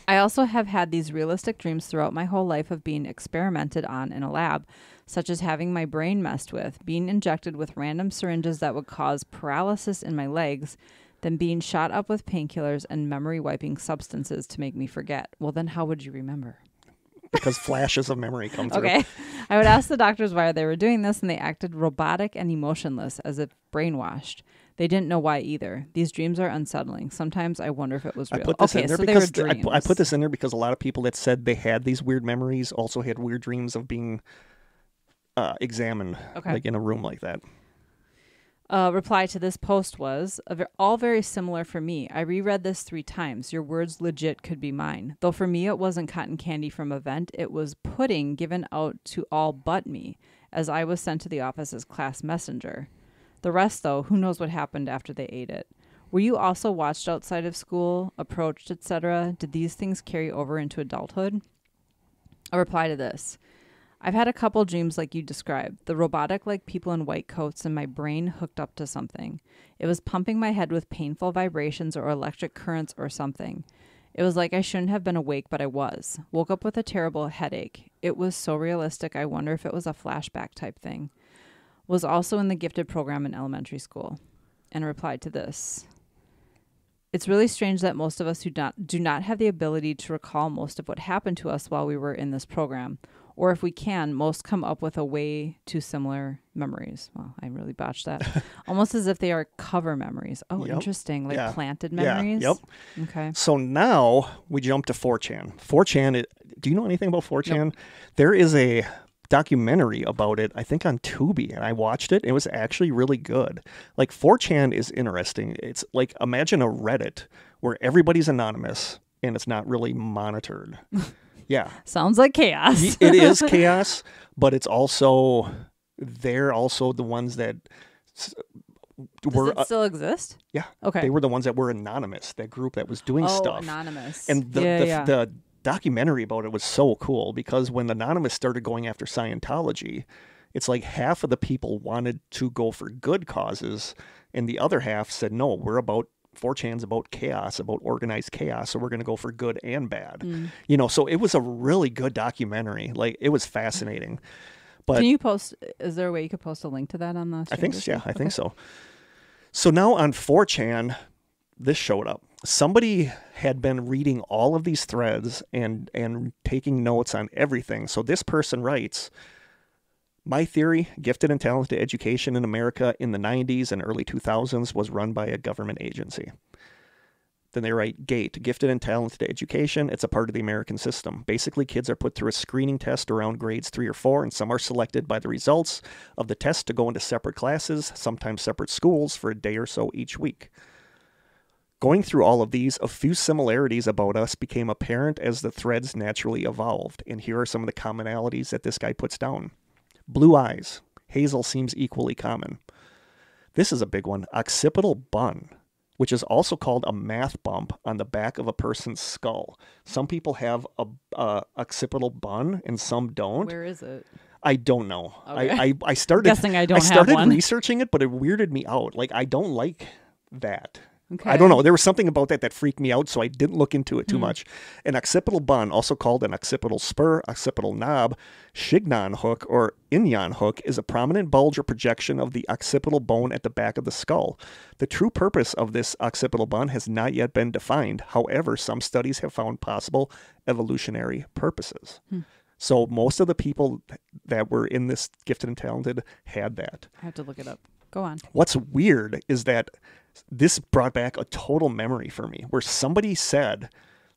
I also have had these realistic dreams throughout my whole life of being experimented on in a lab, such as having my brain messed with, being injected with random syringes that would cause paralysis in my legs, then being shot up with painkillers and memory-wiping substances to make me forget. Well, then how would you remember? Because flashes of memory come through. Okay. I would ask the doctors why they were doing this, and they acted robotic and emotionless, as if brainwashed. They didn't know why either. These dreams are unsettling. Sometimes I wonder if it was real. I put this in there because they were dreams. I put this in there because a lot of people that said they had these weird memories also had weird dreams of being examined, like in a room like that. Reply to this post was, all very similar for me. I reread this 3 times. Your words legit could be mine. Though for me, it wasn't cotton candy from a vent. It was pudding given out to all but me, as I was sent to the office as class messenger. The rest, though, who knows what happened after they ate it. Were you also watched outside of school, approached, etc.? Did these things carry over into adulthood? A reply to this. I've had a couple dreams like you described. The robotic like people in white coats and my brain hooked up to something. It was pumping my head with painful vibrations or electric currents or something. It was like I shouldn't have been awake, but I was. Woke up with a terrible headache. It was so realistic. I wonder if it was a flashback type thing. Was also in the gifted program in elementary school. And replied to this. It's really strange that most of us who do not have the ability to recall most of what happened to us while we were in this program. Or if we can, most come up with a way too similar memories. Well, I really botched that. Almost as if they are cover memories. Oh, Yep. interesting. Like Yeah. planted memories? Yeah. Yep. Okay. So now we jump to 4chan. 4chan, do you know anything about 4chan? Nope. There is a documentary about it, I think on Tubi, and I watched it. It was actually really good. Like 4chan is interesting. It's like, imagine a Reddit where everybody's anonymous and it's not really monitored. Yeah. Sounds like chaos. It is chaos, but it's also, they're also the ones that Does it still exist? yeah. Okay. They were the ones that were anonymous, that group that was doing stuff. Anonymous. And the documentary about it was so cool because when Anonymous started going after Scientology, it's like half of the people wanted to go for good causes, and the other half said, no, 4chan's about chaos, about organized chaos, so we're going to go for good and bad. You know, so it was a really good documentary. Like, it was fascinating. But Can you post, is there a way you could post a link to that on the I think, Stranger I think so. So now on 4chan, this showed up. Somebody had been reading all of these threads and taking notes on everything. So this person writes, my theory, gifted and talented education in America in the 90s and early 2000s was run by a government agency. Then they write, GATE, gifted and talented education. It's a part of the American system. Basically, kids are put through a screening test around grades 3 or 4, and some are selected by the results of the test to go into separate classes, sometimes separate schools, for a day or so each week. Going through all of these, a few similarities about us became apparent as the threads naturally evolved, and here are some of the commonalities that this guy puts down. Blue eyes. Hazel seems equally common. This is a big one. Occipital bun, which is also called a math bump on the back of a person's skull. Some people have a occipital bun and some don't. Where is it? I don't know. Okay. I started guessing I don't started have one. researching it, but it weirded me out. Like, I don't like that. Okay. I don't know. There was something about that freaked me out, so I didn't look into it too much. An occipital bun, also called an occipital spur, occipital knob, Chignon hook, or Inyon hook, is a prominent bulge or projection of the occipital bone at the back of the skull. The true purpose of this occipital bun has not yet been defined. However, some studies have found possible evolutionary purposes. So most of the people that were in this gifted and talented had that. I have to look it up. Go on. What's weird is that this brought back a total memory for me where somebody said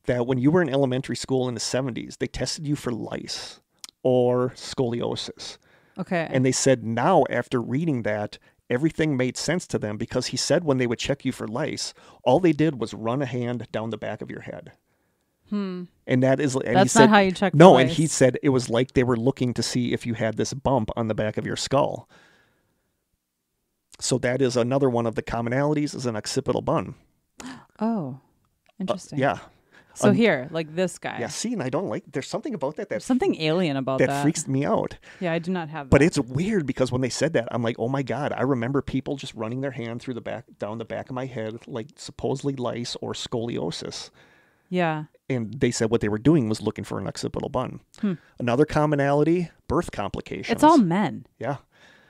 that when you were in elementary school in the 70s, they tested you for lice or scoliosis. Okay. And they said now, after reading that, everything made sense to them because he said when they would check you for lice, all they did was run a hand down the back of your head. And that is, and That's he said, not how you check for no, lice. and he said it was like they were looking to see if you had this bump on the back of your skull. So that is another one of the commonalities, is an occipital bun. Oh, interesting. Yeah. So here, like this guy. Yeah, see, and I don't like, there's something about that There's something alien about that. that freaks me out. Yeah, I do not have that. But it's weird because when they said that, I'm like, oh my God, I remember people just running their hand through the back, down the back of my head, like supposedly lice or scoliosis. Yeah. And they said what they were doing was looking for an occipital bun. Another commonality, birth complications. It's all men. Yeah.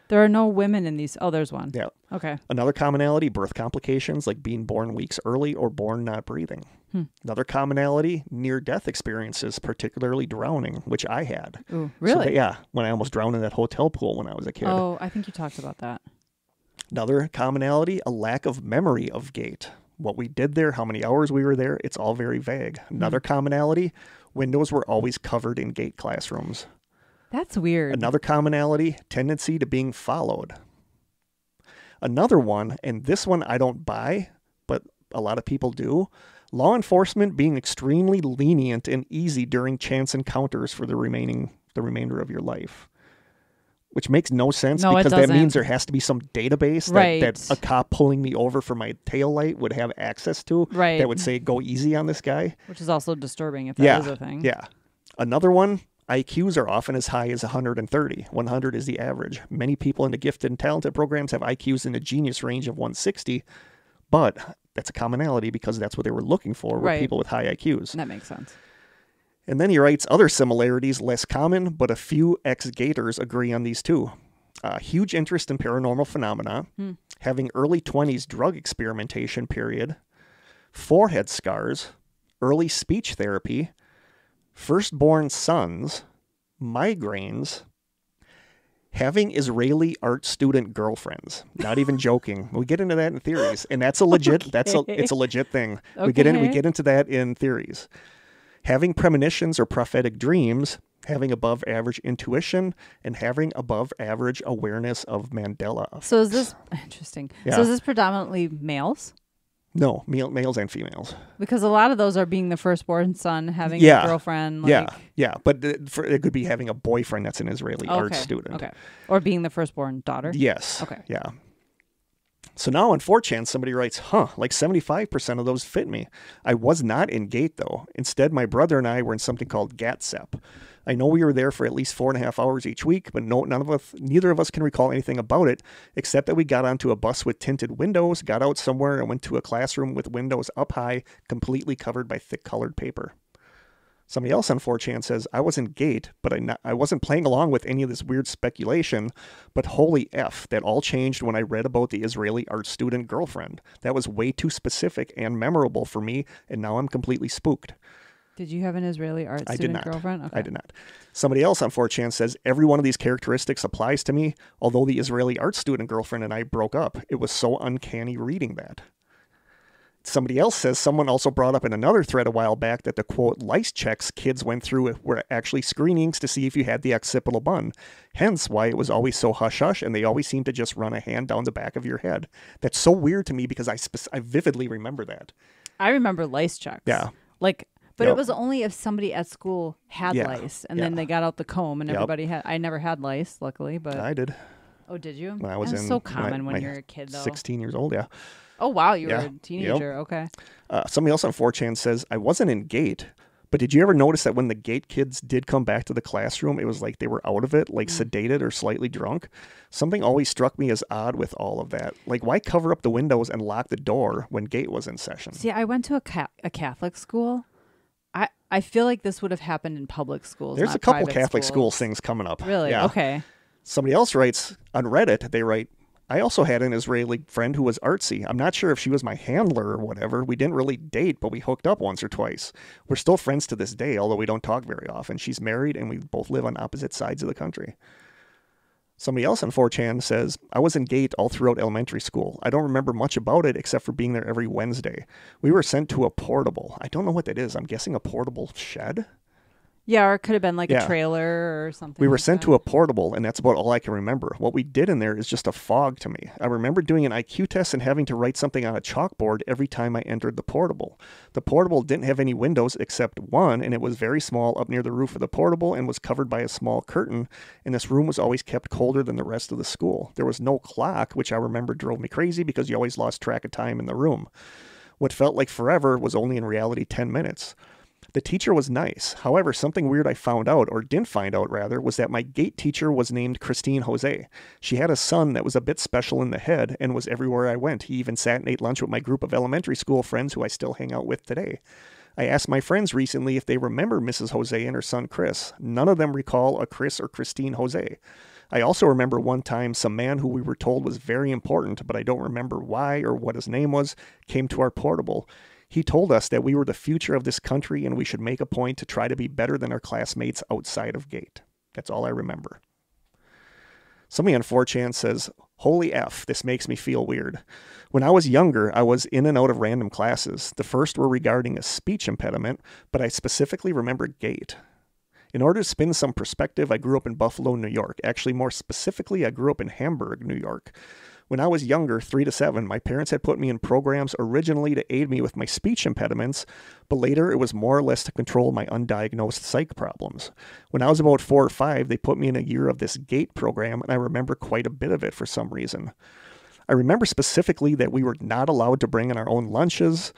There are no women in these. Oh, there's one. Yeah. Okay. Another commonality, birth complications, like being born weeks early or born not breathing. Another commonality, near-death experiences, particularly drowning, which I had. Ooh, really? So when I almost drowned in that hotel pool when I was a kid. Oh, I think you talked about that. Another commonality, a lack of memory of gate. What we did there, how many hours we were there, it's all very vague. Another commonality, windows were always covered in gate classrooms. That's weird. Another commonality, tendency to being followed. Another one, and this one I don't buy, but a lot of people do, law enforcement being extremely lenient and easy during chance encounters for the remainder of your life. Which makes no sense because that means there has to be some database that a cop pulling me over for my taillight would have access to that would say, go easy on this guy. Which is also disturbing if that is a thing. Yeah. Another one, IQs are often as high as 130. 100 is the average. Many people in the gifted and talented programs have IQs in the genius range of 160, but that's a commonality because that's what they were looking for with Right. people with high IQs. That makes sense. And then he writes other similarities, less common, but a few ex-Gators agree on these too. Huge interest in paranormal phenomena, having early 20s drug experimentation period, forehead scars, early speech therapy, firstborn sons, migraines, having Israeli art student girlfriends. Not even joking. We get into that in theories, and that's a legit. It's a legit thing. Okay. We get into that in theories. Having premonitions or prophetic dreams, having above average intuition, and having above average awareness of Mandela effects. So is this interesting? Yeah. So is this predominantly males? No, males and females. Because a lot of those are being the firstborn son, having Yeah. a girlfriend. Like, Yeah. But it could be having a boyfriend that's an Israeli art student. Okay. Or being the firstborn daughter. Yes. Okay. Yeah. So now on 4chan, somebody writes, like 75% of those fit me. I was not in GATE, though. Instead, my brother and I were in something called GATSEP. I know we were there for at least 4.5 hours each week, but neither of us can recall anything about it, except that we got onto a bus with tinted windows, got out somewhere, and went to a classroom with windows up high, completely covered by thick colored paper. Somebody else on 4chan says, I was in GATE, but I wasn't playing along with any of this weird speculation, but holy F, that all changed when I read about the Israeli art student girlfriend. That was way too specific and memorable for me, and now I'm completely spooked. Did you have an Israeli art I student did not. girlfriend? Okay. I did not. Somebody else on 4chan says, every one of these characteristics applies to me, although the Israeli art student girlfriend and I broke up. It was so uncanny reading that. Somebody else says someone also brought up in another thread a while back that the, quote, lice checks kids went through were actually screenings to see if you had the occipital bun. Hence why it was always so hush-hush and they always seemed to just run a hand down the back of your head. That's so weird to me because I vividly remember that. I remember lice checks. Yeah. But Yep. it was only if somebody at school had Yeah. lice, and then they got out the comb, and Yep. everybody had. I never had lice, luckily, but I did. oh, did you? When I was That's in so common when my you're a kid, though. 16 years old, yeah. Oh wow, you were Yeah. a teenager. Okay. Somebody else on 4chan says, I wasn't in GATE, but did you ever notice that when the GATE kids did come back to the classroom, it was like they were out of it, like sedated or slightly drunk? Something always struck me as odd with all of that. Like, why cover up the windows and lock the door when GATE was in session? See, I went to a Catholic school. I feel like this would have happened in public schools. There's not a couple private Catholic school schools. things coming up. Really? Yeah. Okay. Somebody else writes on Reddit, they write, I also had an Israeli friend who was artsy. I'm not sure if she was my handler or whatever. We didn't really date, but we hooked up once or twice. We're still friends to this day, although we don't talk very often. She's married and we both live on opposite sides of the country. Somebody else on 4chan says, I was in GATE all throughout elementary school. I don't remember much about it except for being there every Wednesday. We were sent to a portable. I don't know what that is. I'm guessing a portable shed? Yeah, or it could have been like Yeah. a trailer or something. We were like sent that. to a portable, and that's about all I can remember. What we did in there is just a fog to me. I remember doing an IQ test and having to write something on a chalkboard every time I entered the portable. The portable didn't have any windows except one, and it was very small up near the roof of the portable and was covered by a small curtain, and this room was always kept colder than the rest of the school. There was no clock, which I remember drove me crazy because you always lost track of time in the room. What felt like forever was only in reality 10 minutes. The teacher was nice. However, something weird I found out, or didn't find out rather, was that my GATE teacher was named Christine Jose. She had a son that was a bit special in the head and was everywhere I went. He even sat and ate lunch with my group of elementary school friends who I still hang out with today. I asked my friends recently if they remember Mrs. Jose and her son Chris. None of them recall a Chris or Christine Jose. I also remember one time some man who we were told was very important, but I don't remember why or what his name was, came to our portable. He told us that we were the future of this country and we should make a point to try to be better than our classmates outside of GATE. That's all I remember. Somebody on 4chan says, holy F, this makes me feel weird. When I was younger, I was in and out of random classes. The first were regarding a speech impediment, but I specifically remember GATE. In order to spin some perspective, I grew up in Buffalo, New York. Actually, more specifically, I grew up in Hamburg, New York. When I was younger, 3 to 7, my parents had put me in programs originally to aid me with my speech impediments, but later it was more or less to control my undiagnosed psych problems. When I was about 4 or 5, they put me in a year of this GATE program, and I remember quite a bit of it for some reason. I remember specifically that we were not allowed to bring in our own lunches,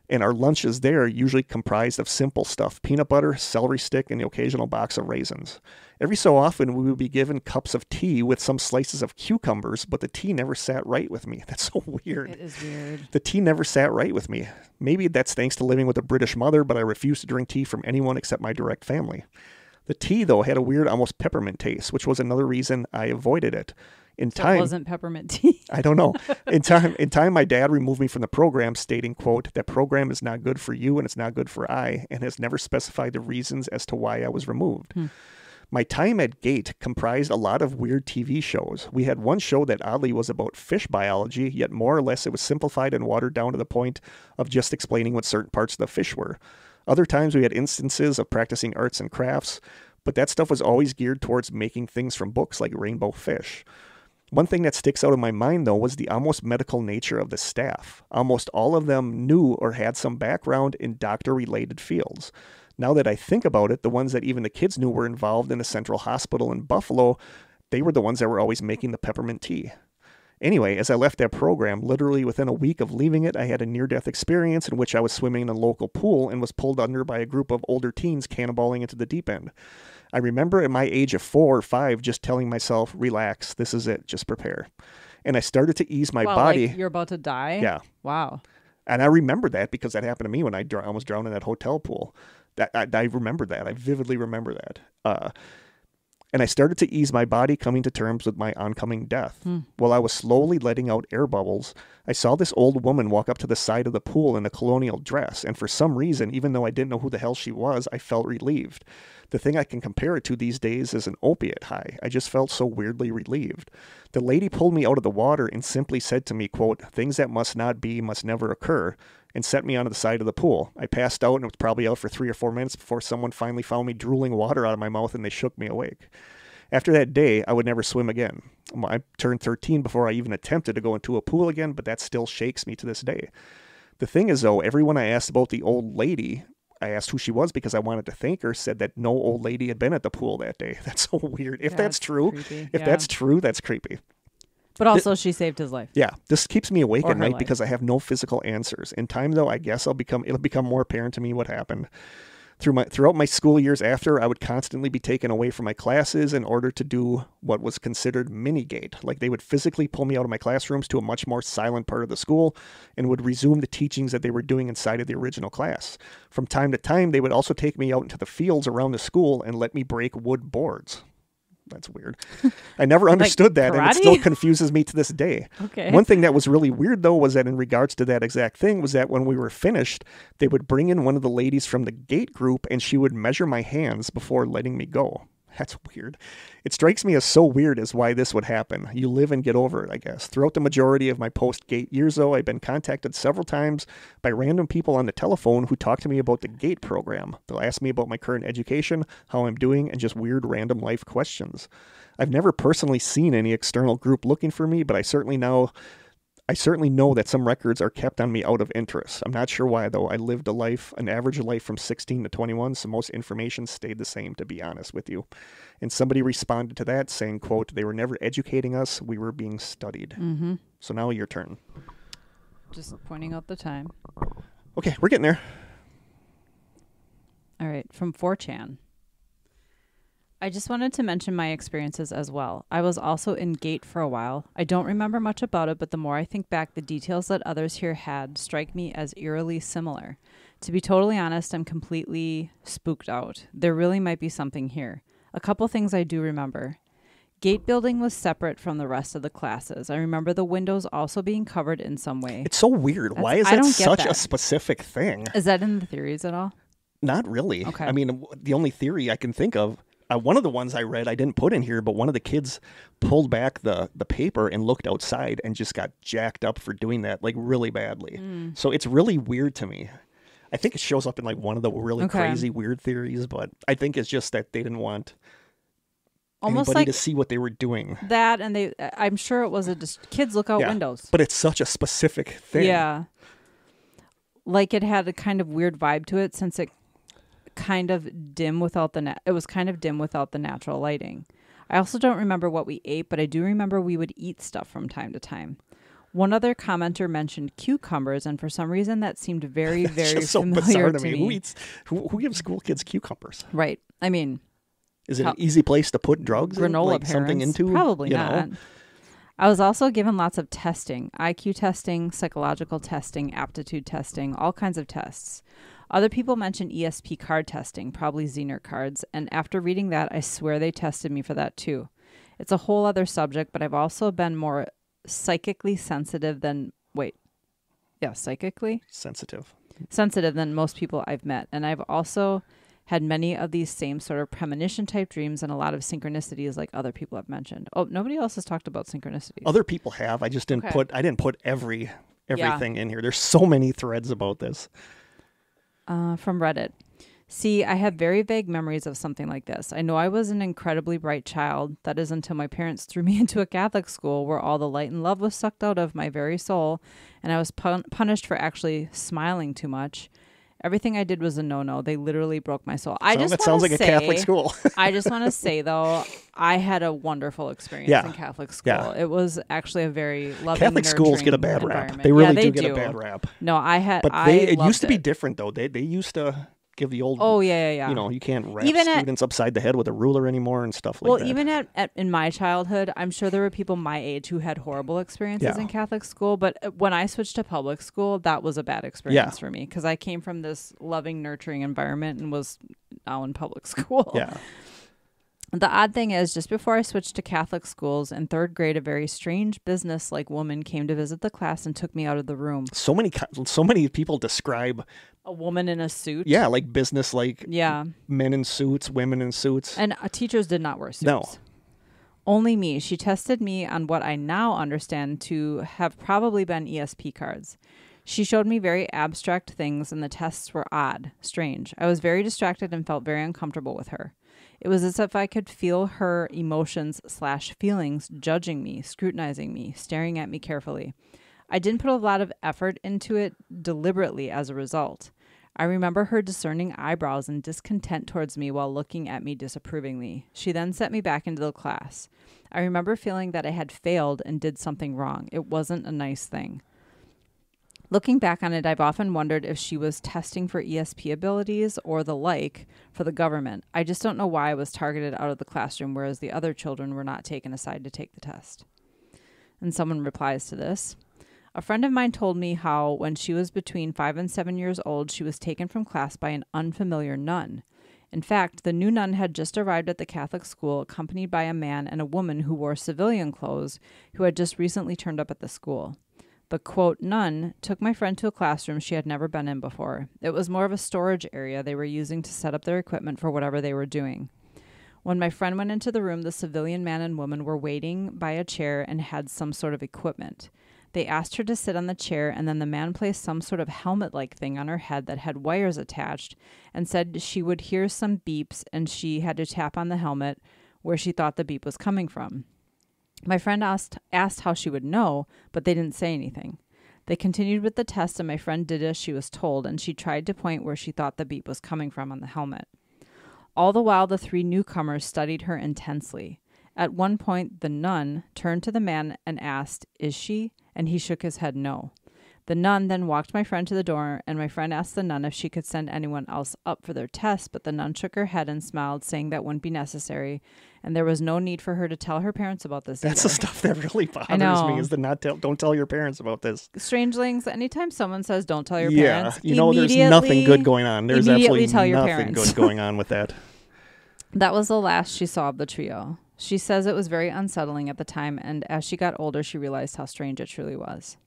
And our lunches there usually comprised of simple stuff: peanut butter, celery stick, and the occasional box of raisins. Every so often, we would be given cups of tea with some slices of cucumbers, but the tea never sat right with me. That's so weird. It is weird. The tea never sat right with me. Maybe that's thanks to living with a British mother, but I refused to drink tea from anyone except my direct family. The tea, though, had a weird, almost peppermint taste, which was another reason I avoided it. In So time, it wasn't peppermint tea. I don't know. In time, my dad removed me from the program, stating, quote, "That program is not good for you and it's not good for I," and has never specified the reasons as to why I was removed. My time at GATE comprised a lot of weird TV shows. We had one show that oddly was about fish biology, yet more or less it was simplified and watered down to the point of just explaining what certain parts of the fish were. Other times we had instances of practicing arts and crafts, but that stuff was always geared towards making things from books like rainbow fish. One thing that sticks out in my mind, though, was the almost medical nature of the staff. Almost all of them knew or had some background in doctor-related fields. Now that I think about it, the ones that even the kids knew were involved in a central hospital in Buffalo, they were the ones that were always making the peppermint tea. Anyway, as I left that program, literally within a week of leaving it, I had a near-death experience in which I was swimming in a local pool and was pulled under by a group of older teens cannonballing into the deep end. I remember at my age of 4 or 5 just telling myself, relax, this is it, just prepare. And I started to ease my body. Like you're about to die? Yeah. Wow. And I remember that because that happened to me when I almost drowned in that hotel pool. I remember that. I vividly remember that. And I started to ease my body, coming to terms with my oncoming death. While I was slowly letting out air bubbles, I saw this old woman walk up to the side of the pool in a colonial dress, and for some reason, even though I didn't know who the hell she was, I felt relieved. The thing I can compare it to these days is an opiate high. I just felt so weirdly relieved. The lady pulled me out of the water and simply said to me, quote, "Things that must not be must never occur," and set me onto the side of the pool. I passed out and was probably out for 3 or 4 minutes before someone finally found me drooling water out of my mouth and they shook me awake. After that day, I would never swim again. I turned 13 before I even attempted to go into a pool again, but that still shakes me to this day. The thing is, though, everyone I asked about the old lady, I asked who she was because I wanted to thank her, said that no old lady had been at the pool that day. That's so weird. If that's true, creepy. that's true, that's creepy. But also she saved his life. Yeah, this keeps me awake Or at her night life. because I have no physical answers. In time, though, I guess it'll become more apparent to me what happened. Throughout my school years after, I would constantly be taken away from my classes in order to do what was considered mini-gate. Like they would physically pull me out of my classrooms to a much more silent part of the school and would resume the teachings that they were doing inside of the original class. From time to time, they would also take me out into the fields around the school and let me break wood boards. That's weird. I never understood that, and it still confuses me to this day. Okay. One thing that was really weird, though, was that in regards to that exact thing, was that when we were finished, they would bring in one of the ladies from the gate group, and she would measure my hands before letting me go. That's weird. It strikes me as so weird as why this would happen. You live and get over it, I guess. Throughout the majority of my post-gate years, though, I've been contacted several times by random people on the telephone who talk to me about the GATE program. They'll ask me about my current education, how I'm doing, and just weird random life questions. I've never personally seen any external group looking for me, but I certainly know that some records are kept on me out of interest. I'm not sure why, though. I lived an average life from 16 to 21, so most information stayed the same, to be honest with you. And somebody responded to that saying, quote, "They were never educating us. We were being studied." Mm-hmm. So now your turn. Just pointing out the time. Okay, we're getting there. All right, from 4chan. I just wanted to mention my experiences as well. I was also in GATE for a while. I don't remember much about it, but the more I think back, the details that others here had strike me as eerily similar. To be totally honest, I'm completely spooked out. There really might be something here. A couple things I do remember. GATE building was separate from the rest of the classes. I remember the windows also being covered in some way. It's so weird. Why is that such a specific thing? Is that in the theories at all? Not really. Okay. I mean, the only theory I can think of, one of the ones I read, I didn't put in here, but one of the kids pulled back the paper and looked outside and just got jacked up for doing that, like really badly. So it's really weird to me. I think it shows up in like one of the really crazy weird theories, but I think it's just that they didn't want anybody to see what they were doing. That, and I'm sure it was kids look out windows. But it's such a specific thing. Yeah. Like it had a kind of weird vibe to it since it kind of dim without it was kind of dim without the natural lighting. I also don't remember what we ate, but I do remember we would eat stuff from time to time. One other commenter mentioned cucumbers, and for some reason that seemed very, very just so familiar bizarre to me. Who gives school kids cucumbers? Right. I mean, is it an easy place to put drugs in? Granola Like something parents? into? Probably you not. know? I was also given lots of testing, IQ testing, psychological testing, aptitude testing, all kinds of tests. Other people mentioned ESP card testing, probably Zener cards, and after reading that, I swear they tested me for that too. It's a whole other subject, but I've also been more psychically sensitive than, psychically? Sensitive than most people I've met, and I've also had many of these same sort of premonition type dreams and a lot of synchronicities like other people have mentioned. Oh, nobody else has talked about synchronicities. Other people have. I just didn't put everything in here. There's so many threads about this. From Reddit. See, I have very vague memories of something like this. I know I was an incredibly bright child. That is until my parents threw me into a Catholic school where all the light and love was sucked out of my very soul, and I was punished for actually smiling too much. Everything I did was a no-no. They literally broke my soul. That sounds like a Catholic school. I just want to say, though, I had a wonderful experience in Catholic school. Yeah. It was actually a very loving, Catholic schools get a bad rap. They really do get a bad rap. No, it used to be different, though. They used to give the old... Oh, yeah. You know, you can't rap students upside the head with a ruler anymore and stuff like that. Well, even in my childhood, I'm sure there were people my age who had horrible experiences in Catholic school. But when I switched to public school, that was a bad experience for me because I came from this loving, nurturing environment and was now in public school. Yeah. The odd thing is, just before I switched to Catholic schools in third grade, a very strange business-like woman came to visit the class and took me out of the room. So many people describe a woman in a suit. Yeah, like business-like. Yeah. Men in suits, women in suits. And teachers did not wear suits. No. Only me. She tested me on what I now understand to have probably been ESP cards. She showed me very abstract things, and the tests were odd, strange. I was very distracted and felt very uncomfortable with her. It was as if I could feel her emotions/feelings judging me, scrutinizing me, staring at me carefully. I didn't put a lot of effort into it deliberately as a result. I remember her discerning eyebrows and discontent towards me while looking at me disapprovingly. She then set me back into the class. I remember feeling that I had failed and did something wrong. It wasn't a nice thing. Looking back on it, I've often wondered if she was testing for ESP abilities or the like for the government. I just don't know why I was targeted out of the classroom, whereas the other children were not taken aside to take the test. And someone replies to this. A friend of mine told me how when she was between 5 and 7 years old, she was taken from class by an unfamiliar nun. In fact, the new nun had just arrived at the Catholic school accompanied by a man and a woman who wore civilian clothes who had just recently turned up at the school. The, quote, nun took my friend to a classroom she had never been in before. It was more of a storage area they were using to set up their equipment for whatever they were doing. When my friend went into the room, the civilian man and woman were waiting by a chair and had some sort of equipment. They asked her to sit on the chair, and then the man placed some sort of helmet-like thing on her head that had wires attached and said she would hear some beeps, and she had to tap on the helmet where she thought the beep was coming from. My friend asked how she would know, but they didn't say anything. They continued with the test, and my friend did as she was told, and she tried to point where she thought the beep was coming from on the helmet. All the while, the three newcomers studied her intensely. At one point, the nun turned to the man and asked, "Is she?" And he shook his head no. The nun then walked my friend to the door, and my friend asked the nun if she could send anyone else up for their test, but the nun shook her head and smiled, saying that wouldn't be necessary, and there was no need for her to tell her parents about this. That's the stuff that really bothers me, is the don't tell your parents about this. Strangelings, anytime someone says don't tell your parents, you know there's nothing good going on. There's absolutely nothing good going on with that. That was the last she saw of the trio. She says it was very unsettling at the time, and as she got older, she realized how strange it truly was.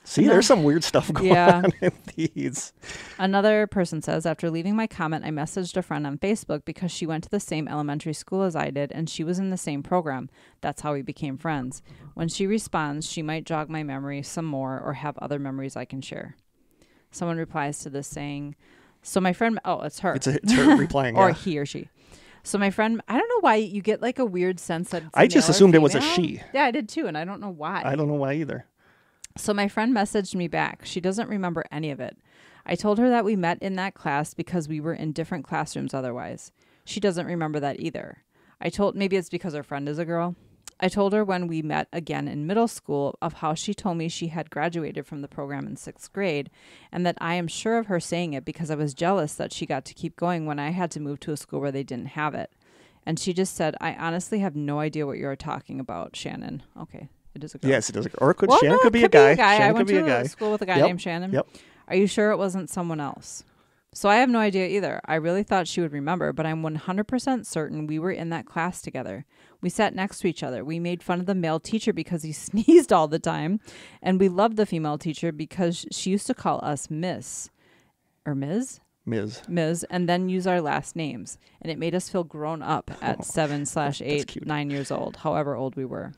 See, there's some weird stuff going on in these. Another person says, after leaving my comment, I messaged a friend on Facebook because she went to the same elementary school as I did, and she was in the same program. That's how we became friends. When she responds, she might jog my memory some more or have other memories I can share. Someone replies to this saying, so my friend, it's her. It's her replying, or he or she. So my friend, I don't know why you get like a weird sense that it's I just assumed it was a she. Yeah, I did too, and I don't know why. I don't know why either. So my friend messaged me back. She doesn't remember any of it. I told her that we met in that class because we were in different classrooms otherwise. She doesn't remember that either. Maybe it's because her friend is a girl. I told her when we met again in middle school of how she told me she had graduated from the program in 6th grade, and that I am sure of her saying it because I was jealous that she got to keep going when I had to move to a school where they didn't have it. And she just said, I honestly have no idea what you're talking about, Shannon. Okay, it is a girl. Yes, it is a girl. Or Shannon no, could be a guy. Shannon I went could be to a guy. school with a guy Yep. named Shannon. Yep. Are you sure it wasn't someone else? So I have no idea either. I really thought she would remember, but I'm 100% certain we were in that class together. We sat next to each other. We made fun of the male teacher because he sneezed all the time. And we loved the female teacher because she used to call us Miss. Or Ms.? Ms. And then use our last names. And it made us feel grown up at 7/8, 9 years old, however old we were.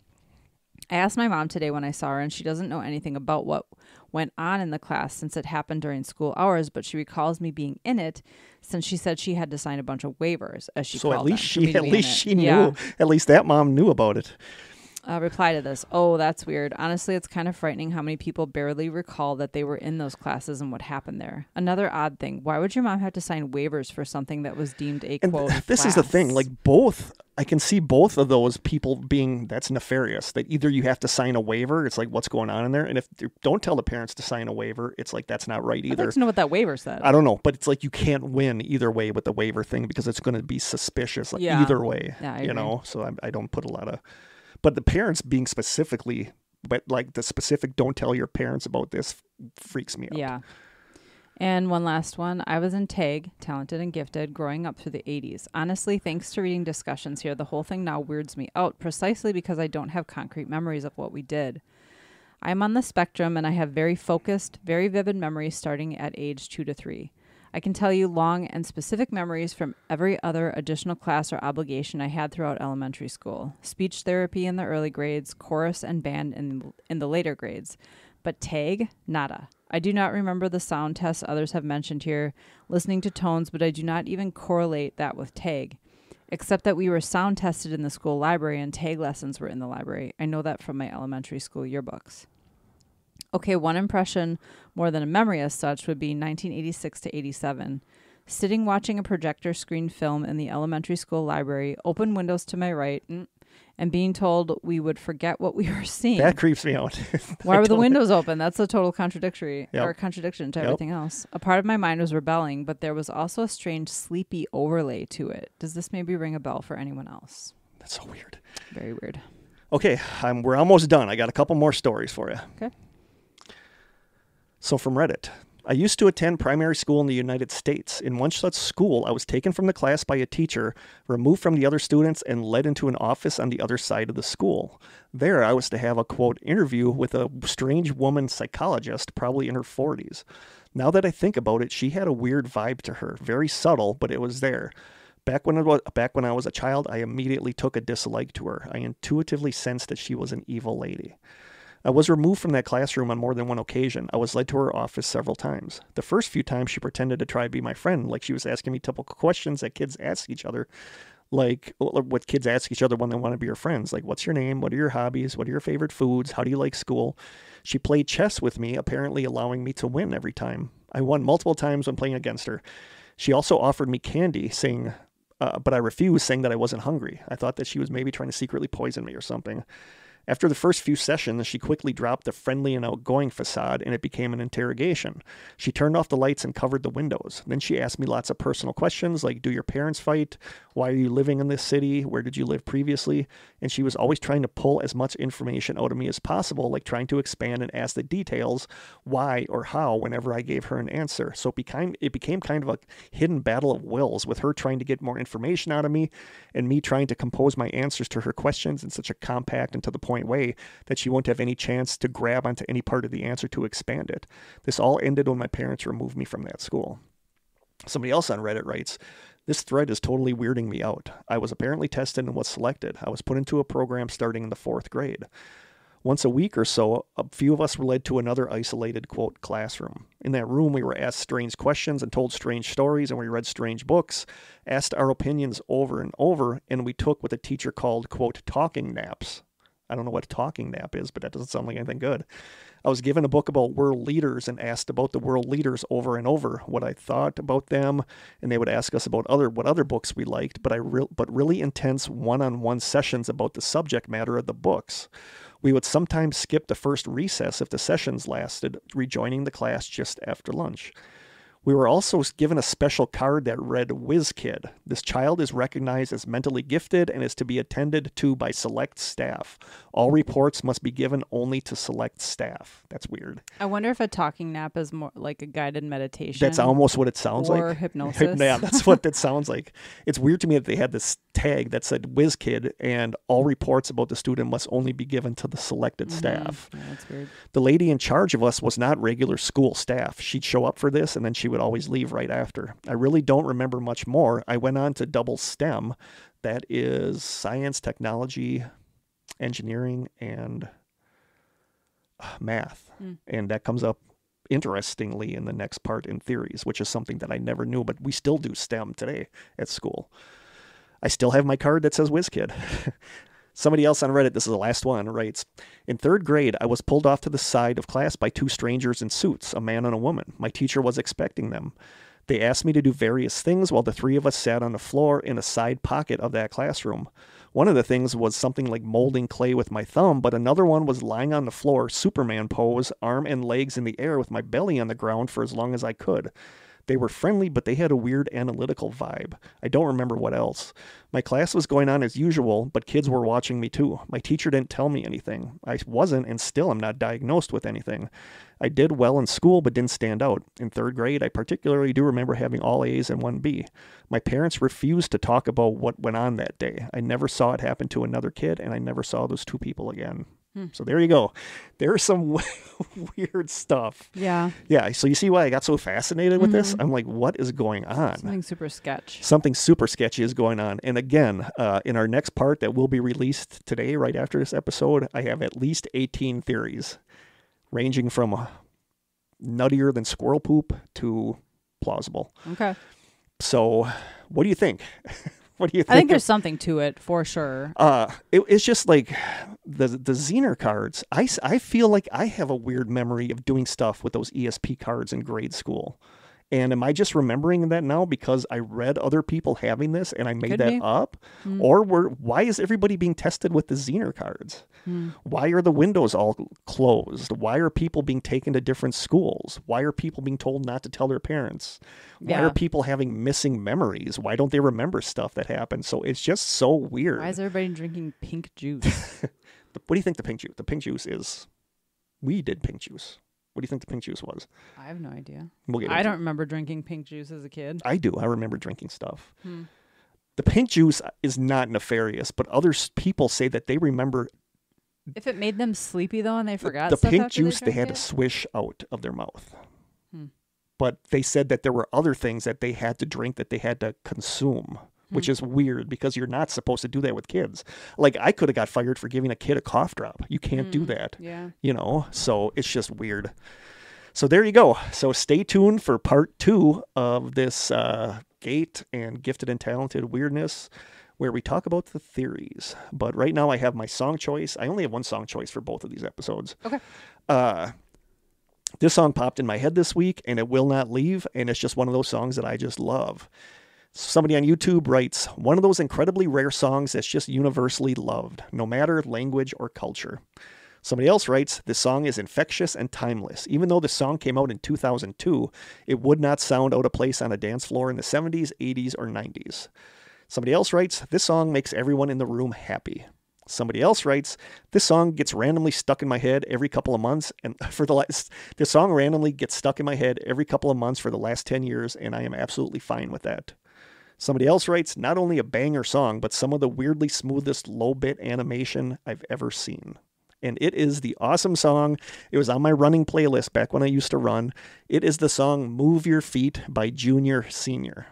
I asked my mom today when I saw her, and she doesn't know anything about what went on in the class since it happened during school hours, but she recalls me being in it since she said she had to sign a bunch of waivers, as she called them. So at least she knew. At least that mom knew about it. Reply to this. Oh, that's weird. Honestly, it's kind of frightening how many people barely recall that they were in those classes and what happened there. Another odd thing. Why would your mom have to sign waivers for something that was deemed a quote This class? is the thing. Like I can see both of those people being, that's nefarious. That either you have to sign a waiver, it's like what's going on in there, and if you don't tell the parents to sign a waiver, it's like that's not right either. I'd like to know what that waiver said. I don't know, but it's like you can't win either way with the waiver thing because it's going to be suspicious either way. Yeah, I agree. So I don't put a lot of, but the parents being specifically, but like the specific don't tell your parents about this freaks me out. Yeah. And one last one. I was in TAG, Talented and Gifted, growing up through the 80s. Honestly, thanks to reading discussions here, the whole thing now weirds me out precisely because I don't have concrete memories of what we did. I'm on the spectrum and I have very focused, very vivid memories starting at age 2 to 3. I can tell you long and specific memories from every other additional class or obligation I had throughout elementary school. Speech therapy in the early grades, chorus and band in the later grades. But TAG, nada. I do not remember the sound tests others have mentioned here, listening to tones, but I do not even correlate that with TAG, except that we were sound tested in the school library and TAG lessons were in the library. I know that from my elementary school yearbooks. Okay, one impression more than a memory as such would be 1986 to 87. Sitting watching a projector screen film in the elementary school library, open windows to my right, and being told we would forget what we were seeing. That creeps me out. Why were the windows open? That's a total contradiction to everything else. A part of my mind was rebelling, but there was also a strange sleepy overlay to it. Does this maybe ring a bell for anyone else? That's so weird. Very weird. Okay, we're almost done. I got a couple more stories for you. Okay. So from Reddit. I used to attend primary school in the United States. In one such school, I was taken from the class by a teacher, removed from the other students, and led into an office on the other side of the school. There, I was to have a, quote, interview with a strange woman psychologist, probably in her 40s. Now that I think about it, she had a weird vibe to her, very subtle, but it was there. Back when I was a child, I immediately took a dislike to her. I intuitively sensed that she was an evil lady. I was removed from that classroom on more than one occasion. I was led to her office several times. The first few times she pretended to try to be my friend, like she was asking me typical questions that kids ask each other, like what kids ask each other when they want to be your friends, like what's your name, what are your hobbies, what are your favorite foods, how do you like school? She played chess with me, apparently allowing me to win every time. I won multiple times when playing against her. She also offered me candy, saying, but I refused, saying that I wasn't hungry. I thought that she was maybe trying to secretly poison me or something. After the first few sessions, she quickly dropped the friendly and outgoing facade, and it became an interrogation. She turned off the lights and covered the windows. Then she asked me lots of personal questions, like, do your parents fight? Why are you living in this city? Where did you live previously? And she was always trying to pull as much information out of me as possible, like trying to expand and ask the details, why or how, whenever I gave her an answer. So it became kind of a hidden battle of wills, with her trying to get more information out of me, and me trying to compose my answers to her questions in such a compact and to the point way that she won't have any chance to grab onto any part of the answer to expand it. This all ended when my parents removed me from that school. Somebody else on Reddit writes, this thread is totally weirding me out. I was apparently tested and was selected. I was put into a program starting in the 4th grade. Once a week or so, a few of us were led to another isolated, quote, classroom. In that room, we were asked strange questions and told strange stories, and we read strange books, asked our opinions over and over, and we took what the teacher called, quote, talking naps. I don't know what a talking nap is, but that doesn't sound like anything good. I was given a book about world leaders and asked about the world leaders over and over, what I thought about them, and they would ask us about what other books we liked, but really intense one-on-one sessions about the subject matter of the books. We would sometimes skip the first recess if the sessions lasted, rejoining the class just after lunch. We were also given a special card that read Whiz Kid. This child is recognized as mentally gifted and is to be attended to by select staff. All reports must be given only to select staff. That's weird. I wonder if a talking nap is more like a guided meditation. That's almost what it sounds like. Or hypnosis. Yeah, that's what it sounds like. It's weird to me that they had this tag that said Whiz Kid and all reports about the student must only be given to the selected staff. Yeah, that's weird. The lady in charge of us was not regular school staff. She'd show up for this and then she would always leave right after. I really don't remember much more. I went on to double STEM. That is science, technology, engineering, and math. And that comes up interestingly in the next part in theories, which is something that I never knew, but we still do STEM today at school. I still have my card that says WizKid. Somebody else on Reddit, this is the last one, writes, in third grade, I was pulled off to the side of class by two strangers in suits, a man and a woman. My teacher was expecting them. They asked me to do various things while the three of us sat on the floor in a side pocket of that classroom. One of the things was something like molding clay with my thumb, but another one was lying on the floor, Superman pose, arm and legs in the air with my belly on the ground for as long as I could. They were friendly, but they had a weird analytical vibe. I don't remember what else. My class was going on as usual, but kids were watching me too. My teacher didn't tell me anything. I wasn't and still am not diagnosed with anything. I did well in school, but didn't stand out. In third grade, I particularly do remember having all A's and one B. My parents refused to talk about what went on that day. I never saw it happen to another kid, and I never saw those two people again. So there you go. There's some weird stuff. Yeah. Yeah. So you see why I got so fascinated with this? I'm like, what is going on? Something super sketch. Something super sketchy is going on. And again, in our next part that will be released today, right after this episode, I have at least 18 theories ranging from nuttier than squirrel poop to plausible. Okay. So what do you think? What do you think? I think there's something to it for sure. It's just like the Zener cards. I feel like I have a weird memory of doing stuff with those ESP cards in grade school. And am I just remembering that now because I read other people having this and I made that up? Or why is everybody being tested with the Zener cards? Why are the windows all closed? Why are people being taken to different schools? Why are people being told not to tell their parents? Why are people having missing memories? Why don't they remember stuff that happened? So it's just so weird. Why is everybody drinking pink juice? What do you think the pink juice? The pink juice is, we did pink juice. What do you think the pink juice was? I have no idea. I don't remember drinking pink juice as a kid. I do. I remember drinking stuff. The pink juice is not nefarious, but other people say that they remember. If it made them sleepy though and they forgot the stuff pink after juice, they had it? to swish out of their mouth. But they said that there were other things that they had to drink that they had to consume, which is weird because you're not supposed to do that with kids. Like I could have got fired for giving a kid a cough drop. You can't do that. Yeah. You know, so it's just weird. So there you go. So stay tuned for part 2 of this gate and gifted and talented weirdness where we talk about the theories. But right now I have my song choice. I only have one song choice for both of these episodes. Okay. This song popped in my head this week and it will not leave. And it's just one of those songs that I just love. Somebody on YouTube writes, one of those incredibly rare songs that's just universally loved, no matter language or culture. Somebody else writes, this song is infectious and timeless. Even though the song came out in 2002, it would not sound out of place on a dance floor in the 70s, 80s, or 90s. Somebody else writes, this song makes everyone in the room happy. Somebody else writes, this song gets randomly stuck in my head every couple of months, and this song randomly gets stuck in my head every couple of months for the last 10 years, and I am absolutely fine with that. Somebody else writes, not only a banger song, but some of the weirdly smoothest low-bit animation I've ever seen. And it is the awesome song. It was on my running playlist back when I used to run. It is the song Move Your Feet by Junior Senior.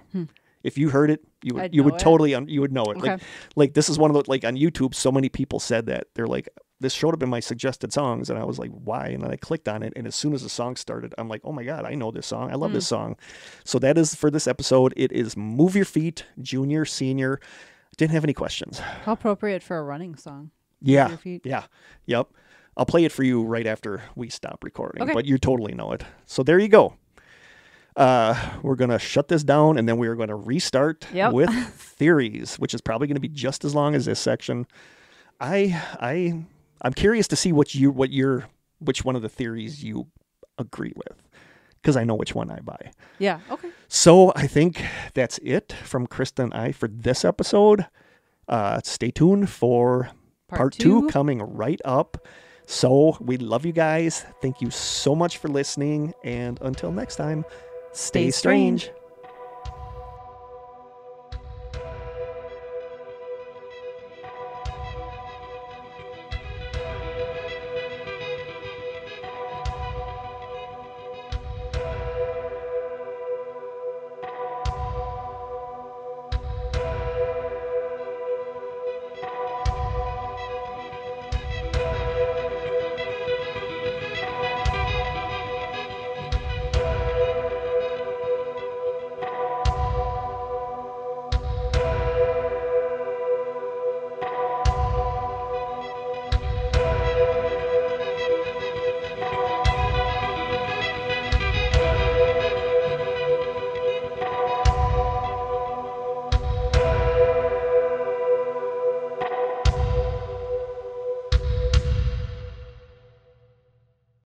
If you heard it, you would know it. Okay. Like this is one of the, like on YouTube, so many people said that. They're like, this showed up in my suggested songs, and I was like, why? And then I clicked on it, and as soon as the song started, I'm like, oh my God, I know this song. I love this song. So that is for this episode. It is Move Your Feet, Junior, Senior. Didn't have any questions. How appropriate for a running song. Yeah. Your feet. Yeah. Yep. I'll play it for you right after we stop recording, Okay. but you totally know it. So there you go. We're going to shut this down, and then we are going to restart with theories, which is probably going to be just as long as this section. I'm curious to see which one of the theories you agree with, because I know which one I buy. Yeah. Okay. So I think that's it from Krista and I for this episode. Stay tuned for part two coming right up. So we love you guys. Thank you so much for listening. And until next time, stay strange.